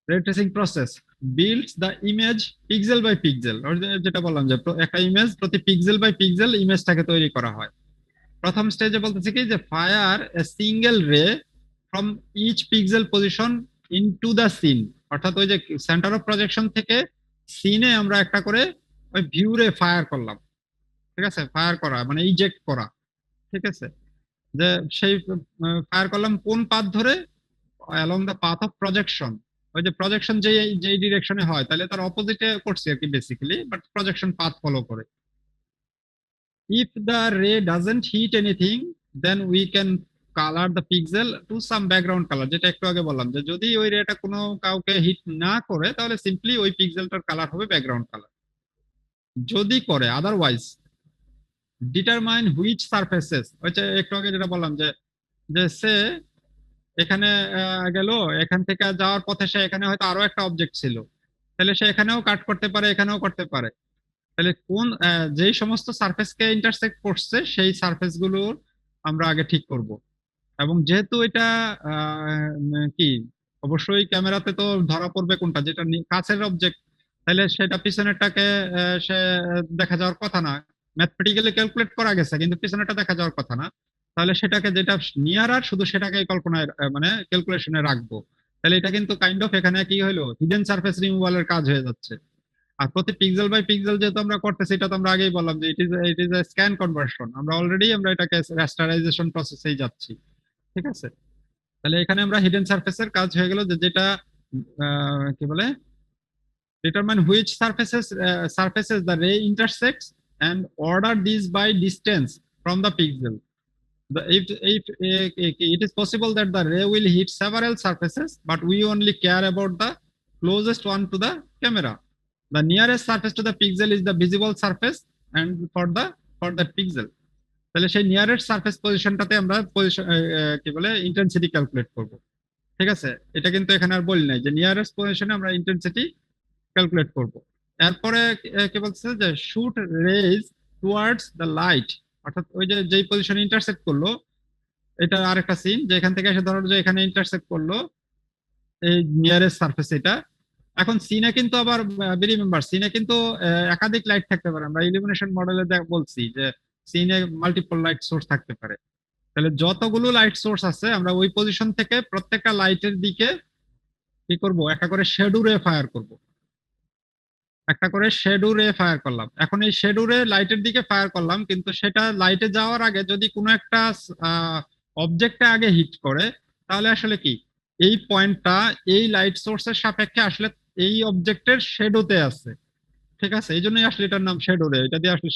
Ray tracing process builds the image pixel by pixel, যেটা বললাম যে একটা ইমেজ প্রতি পিক্সেল বাই পিক্সেল ইমেজটাকে তৈরি করা হয়। প্রথম স্টেজে বলতেছে কি যে fire a single ray from each pixel position into the scene, অর্থাৎ ওই যে সেন্টার অফ প্রজেকশন থেকে সিনে আমরা একটা করে ওই ভিউ রে ফায়ার করলাম। ঠিক আছে, ফায়ার করা মানে ইজেক্ট করা। ঠিক আছে, যে সেই ফায়ার করলাম কোন পাথ ধরে, along the path of projection. ওই যে প্রজেকশন যেই ডিরেকশনে হয় তাহলে তার অপোজিটে করছি আর কি basically, but projection path follow করে। If the ray doesn't hit anything, then we can color the pixel to some background color, যেটা একটু আগে বললাম যে যদি ওই রেটা কোনো কাউকে হিট না করে তাহলে সিম্পলি ওই পিক্সেলটার কালার হবে ব্যাকগ্রাউন্ড কালার। যদি করে আদারওয়াইজ ডিটারমাইন হুইচ সারফেসেস, ওই যে একটু আগে যেটা বললাম যে যে সে এখানে গেল, এখান থেকে যাওয়ার পথে সে এখানে হয়তো আরো একটা অবজেক্ট ছিল, তাহলে সে এখানেও কাট করতে পারে এখানেও করতে পারে। তাহলে কোন যেই সমস্ত সারফেসকে ইন্টারসেক্ট করছে সেই সারফেস গুলো আমরা আগে ঠিক করব। এবং যেহেতু এটা কি অবশ্যই ক্যামেরাতে তো ধরা পড়বে কোনটা যেটা কাছের অবজেক্ট, তাহলে সেটা পিছনেরটাকে সে দেখা যাওয়ার কথা না, ম্যাথমেটিক্যালি ক্যালকুলেট করা গেছে কিন্তু পিছনেরটা দেখা যাওয়ার কথা না, তাহলে সেটাকে যেটা নিয়ারার শুধু সেটাকে কল্পনায় মানে ক্যালকুলেশনে রাখবো। তাহলে এটা কিন্তু কাইন্ড অফ এখানে কি হলো, হিডেন সারফেস রিমুভালের কাজ হয়ে যাচ্ছে। আর প্রতি পিক্সেল বাই পিক্সেল যেহেতু আমরা করতেছি, এটা তো আমরা আগেই বললাম যে it is a scan conversion, আমরা অলরেডি আমরা এটাকে রাস্টারাইজেশন প্রসেসেই যাচ্ছি। ঠিক আছে। তাহলে এখানে আমরা হিডেন সারফেসের কাজ হয়ে গেল, যে যেটা কি বলে determine which surfaces the ray intersects and order these by distance from the pixel. If it is possible that the ray will hit several surfaces, but we only care about the closest one to the camera. The nearest surface to the pixel is the visible surface, and for the pixel, তাহলে সেই nearest surface পজিশনটাতে আমরা কি বলে intensity calculate করব। ঠিক আছে, এটা কিন্তু এখানে আর বলি নাই যে নিয়ারেস্ট পজিশনে আমরা ইন্টেন্সিটি ক্যালকুলেট করব। এরপরে কি বলছে যে shoot rays towards the light, অর্থাৎ ওই যে যেই পজিশনে ইন্টারসেক্ট করলো, এটা আরেকটা সিন যে এখান থেকে এসে ধরো যে এখানে ইন্টারসেক্ট করলো এই নিয়ারেস্ট সারফেস এটা। এখন সিনে কিন্তু আবার রিমেম্বার সিনে কিন্তু একাধিক লাইট থাকতে পারে, আমরা ইলুমিনেশন মডেলে বলছি যে সিনে মাল্টিপল লাইট সোর্স থাকতে পারে। তাহলে যতগুলো লাইট সোর্স আছে আমরা ওই পজিশন থেকে প্রত্যেকটা লাইটের দিকে কি করব, একটা করে শ্যাডো রে ফায়ার করব, একটা করে শ্যাডো রে ফায়ার করলাম। এখন এই শ্যাডো রে লাইটের দিকে ফায়ার করলাম, কিন্তু সেটা লাইটে যাওয়ার আগে যদি কোনো একটা অবজেক্টে আগে হিট করে, তাহলে আসলে কি এই পয়েন্টটা এই লাইট সোর্সের সাপেক্ষে আসলে এই অবজেক্টের শ্যাডোতে আছে। ঠিক আছে, এই জন্যই আসলে এটার নাম শ্যাডো রে। এটা দিয়ে আসলে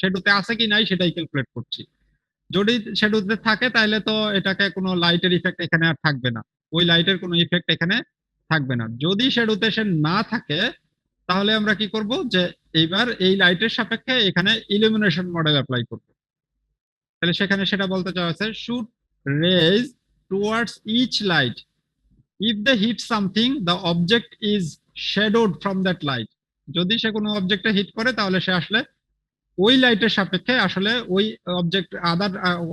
শ্যাডোতে আছে কি নাই সেটাই ক্যালকুলেট করছি। যদি শ্যাডোতে থাকে তাহলে তো এটাকে কোনো লাইটের ইফেক্ট এখানে আর থাকবে না, ওই লাইটের কোনো ইফেক্ট এখানে থাকবে না। যদি শ্যাডোতে সে না থাকে তাহলে আমরা কি করব, যে এইবার এই লাইটের সাপেক্ষে এখানে ইলুমিনেশন মডেল অ্যাপ্লাই করব। তাহলে সেখানে সেটা বলতে চাওয়া হচ্ছে shoot rays towards each light, if they hit something the object is shadowed from that light. যদি সে কোনো অবজেক্টে হিট করে তাহলে সে আসলে ওই লাইটের সাপেক্ষে আসলে ওই অবজেক্ট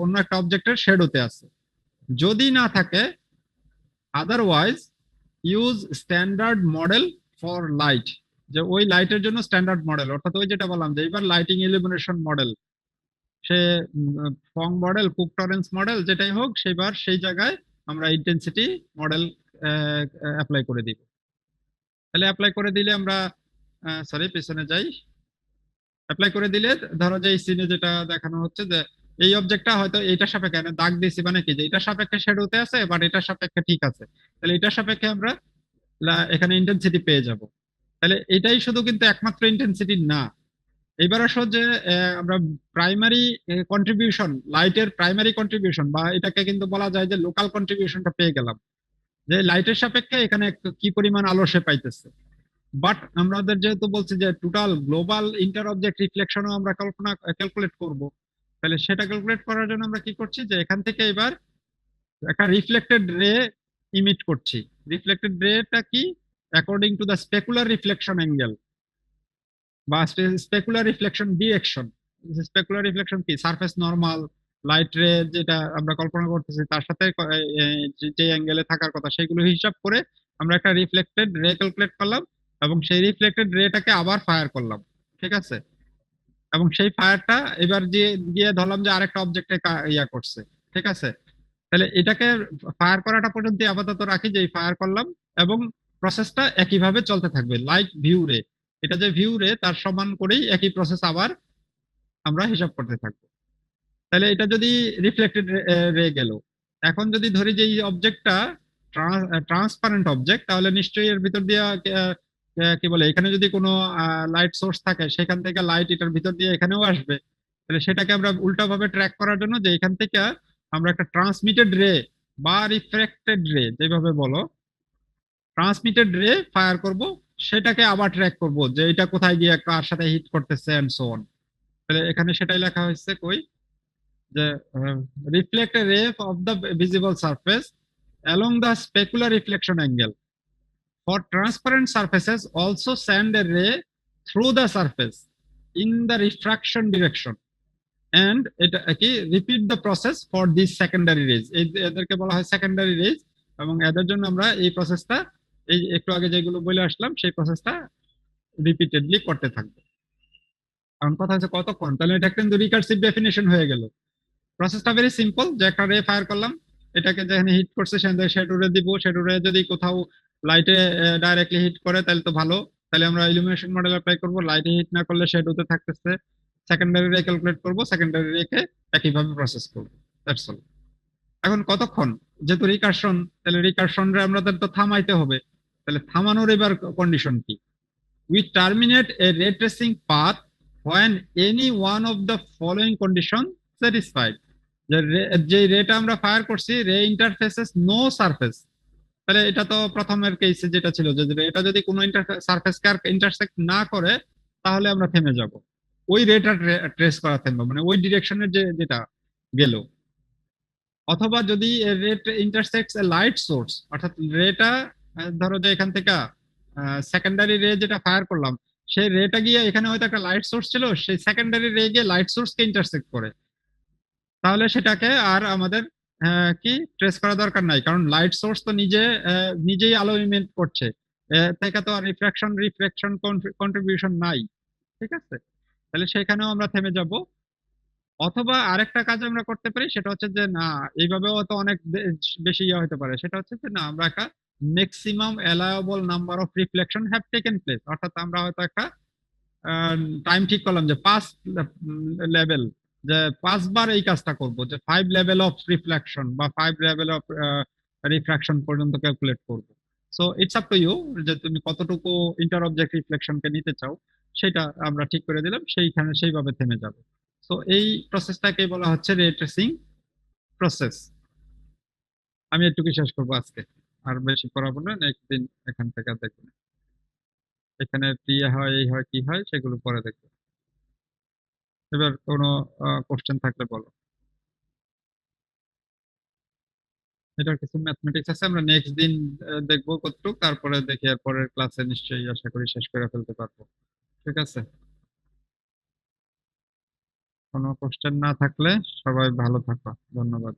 অন্য একটা অবজেক্টের শ্যাডোতে আছে। যদি না থাকে otherwise use standard model for light, যে ওই লাইটের জন্য স্ট্যান্ডার্ড মডেল, অর্থাৎ ওই যেটা বললাম যে এবার লাইটিং ইলুমিনেশন মডেল, সে ফং মডেল, কুক টরেন্স মডেল যেটাই হোক, সেইবার সেই জায়গায় আমরা ইন্টেন্সিটি মডেল অ্যাপ্লাই করে দিব। তাহলে অ্যাপ্লাই করে দিলে আমরা সরি পিছনে যাই। অ্যাপ্লাই করে দিলে ধরো যে এই সিনে যেটা দেখানো হচ্ছে যে এই অবজেক্টটা হয়তো এইটার সাপেক্ষে দাগ দিয়েছি, মানে কি যে এটার সাপেক্ষে শ্যাডোতে আছে বাট এটার সাপেক্ষে ঠিক আছে, তাহলে এটার সাপেক্ষে আমরা এখানে ইন্টেন্সিটি পেয়ে যাব। তাহলে এটাই শুধু কিন্তু একমাত্র ইন্টেন্সিটি না। এবার আসো যে আমরা প্রাইমারি কন্ট্রিবিউশন, লাইটের প্রাইমারি কন্ট্রিবিউশন বা এটাকে কিন্তু বলা যায় যে লোকাল কন্ট্রিবিউশনটা পেয়ে গেলাম, যে লাইটের সাপেক্ষে এখানে কি পরিমাণ আলো সে পাইতেছে। বাট আমাদের যেহেতু বলছি যে টোটাল গ্লোবাল ইন্টার অবজেক্ট রিফ্লেকশনও আমরা ক্যালকুলেট করব, তাহলে সেটা ক্যালকুলেট করার জন্য আমরা কি করছি যে এখান থেকে এবার একটা রিফ্লেক্টেড রে ইমিট করছি। রিফ্লেক্টেড রেটা কি, according to the specular reflection angle বা specular reflection direction. Specular reflection কি, সারফেস নরমাল লাইট রে যেটা আমরা কল্পনা করতেছি তার সাথে যে অ্যাঙ্গেলে থাকার কথা সেগুলো হিসাব করে আমরা একটা রিফ্লেক্টেড রে ক্যালকুলেট করলাম এবং সেই রিফ্লেক্টেড রেটাকে আবার ফায়ার করলাম, ঠিক আছে। এবং সেই ফায়ারটা এবার গিয়ে ধরলাম যে আরেকটা অবজেক্টে ইয়া করছে, ঠিক আছে। তাহলে এটাকে ফায়ার করাটা পর্যন্ত আপাতত রাখি যে ফায়ার করলাম, এবং প্রসেসটা একইভাবে চলতে থাকবে লাইক ভিউ রে। এটা যে ভিউ রে তার সমান করেই একই প্রসেস আবার আমরা হিসাব করতে থাকবো। তাহলে এটা যদি রিফ্লেক্টেড রে গেল, এখন যদি ধরি যে এই অবজেক্টটা ট্রান্সপারেন্ট অবজেক্ট, তাহলে নিশ্চয়ই এর ভিতর দিয়ে কি বলে এখানে যদি কোনো লাইট সোর্স থাকে সেখান থেকে লাইট এটার ভিতর দিয়ে এখানেও আসবে। তাহলে সেটাকে আমরা উল্টাভাবে ট্র্যাক করার জন্য যে এখান থেকে আমরা একটা ট্রান্সমিটেড রে বা রিফ্লেক্টেড রে যেভাবে বলো, ট্রান্সমিটেড রে ফায়ার করব, সেটাকে আবার ট্র্যাক করব যে এটা কোথায় গিয়ে কার সাথে হিট করতেছে এন্ড সো অন। তাহলে এখানে সেটাই লেখা হয়েছে কই যে reflect a ray of the visible surface along the specular reflection angle. For transparent surfaces, also send a ray through the surface in the refraction direction and it repeat the process for these secondary rays. এদেরকে বলা হয় secondary raise, এবং এদের জন্য আমরা এই প্রসেসটা এই একটু আগে যেগুলো বলে আসলাম সেই প্রসেসটা রিপিটেডলি করতে থাকবো। কারণ কথা হচ্ছে কতক্ষণ, তাহলে এটা কিন্তু রিকার্সিভ ডেফিনেশন হয়ে গেল। প্রসেসটা ভেরি সিম্পল, যে একটা রে ফায়ার করলাম, এটাকে যেখানে হিট করছে সেখানে শ্যাডো রে দিব, শ্যাডো রে যদি কোথাও লাইটে ডাইরেক্টলি হিট করে তাহলে তো ভালো, তাহলে আমরা ইলুমিনেশন মডেল অ্যাপ্লাই করব। লাইটে হিট না করলে শ্যাডোতে থাকতেছে, সেকেন্ডারি রে ক্যালকুলেট করব, সেকেন্ডারি রেকে একইভাবে প্রসেস করব, দ্যাটস অল। এখন কতক্ষণ, যেহেতু রিকারশন, তাহলে রিকারশন রে আমাদের তো থামাইতে হবে, তাহলে থামানোর এবার কন্ডিশন কি, we terminate a ray tracing path when any one of the following condition satisfied. যে রেটা আমরা ফায়ার করছি রে ইন্টারফেসেস নো সারফেস, তাহলে এটা তো প্রথমের কেসে যেটা ছিল যে এটা যদি কোনো সারফেস কে ইন্টারসেক্ট না করে তাহলে আমরা থেমে যাব, ওই রেটা ট্রেস করা থামবে, মানে ওই ডিরেকশনের যেটা গেল। অথবা যদি রেট ইন্টারসেক্টস এ লাইট সোর্স, অর্থাৎ রেটা ধরো যে এখান থেকে সেকেন্ডারি রে যেটা ফায়ার করলাম সেই রেটা গিয়ে এখানে হয়তো একটা লাইট সোর্স ছিল, সেই সেকেন্ডারি রে গিয়ে লাইট সোর্স কে ইন্টারসেক্ট করে, তাহলে সেটাকে আর আমাদের কি ট্রেস করা দরকার নাই, কারণ লাইট সোর্স তো নিজেই আলো ইমিট করছে, থেকে তো আর রিফ্লেকশন কন্ট্রিবিউশন নাই, ঠিক আছে। তাহলে সেখানেও আমরা থেমে যাব। অথবা আরেকটা কাজ আমরা করতে পারি, সেটা হচ্ছে যে না এইভাবেও তো অনেক বেশি ইয়ে হতে পারে, সেটা হচ্ছে যে না আমরা একটা maximum allowable number of reflection have taken place, অর্থাৎ আমরা হয়তো একটা টাইম ঠিক করলাম যে 5 লেভেল, যে 5 বার এই কাজটা করব, যে 5 লেভেল অফ রিফ্লেকশন বা 5 লেভেল অফ রিফ্রাকশন পর্যন্ত ক্যালকুলেট করব। So it's up to you যে তুমি কতটুকু ইন্টার অবজেক্ট রিফ্লেকশনকে নিতে চাও, সেটা আমরা ঠিক করে দিলাম, সেইখানে সেইভাবে থেমে যাব। সো এই প্রসেসটাকে বলা হচ্ছে রে ট্রেসিং প্রসেস। আমি এটুকু শেষ করবো আজকে, আর বেশি পড়াবো না, নেক্সট দিন এখান থেকে দেখবো। এখানে কি হয় এই হয় কি হয় সেগুলো পরে দেখবো। এবার কোনো কোশ্চেন থাকলে বলো। এটার কিছু ম্যাথমেটিক্স আছে, আমরা নেক্সট দিন দেখবো কতটুকু, তারপরে দেখি আর পরের ক্লাসে নিশ্চয়ই আশা করি শেষ করে ফেলতে পারবো, ঠিক আছে। কোনো কোশ্চেন না থাকলে সবাই ভালো থাকো, ধন্যবাদ।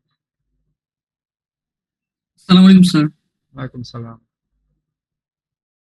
আসসালামু আলাইকুম স্যার।
ওয়ালাইকুম সালাম।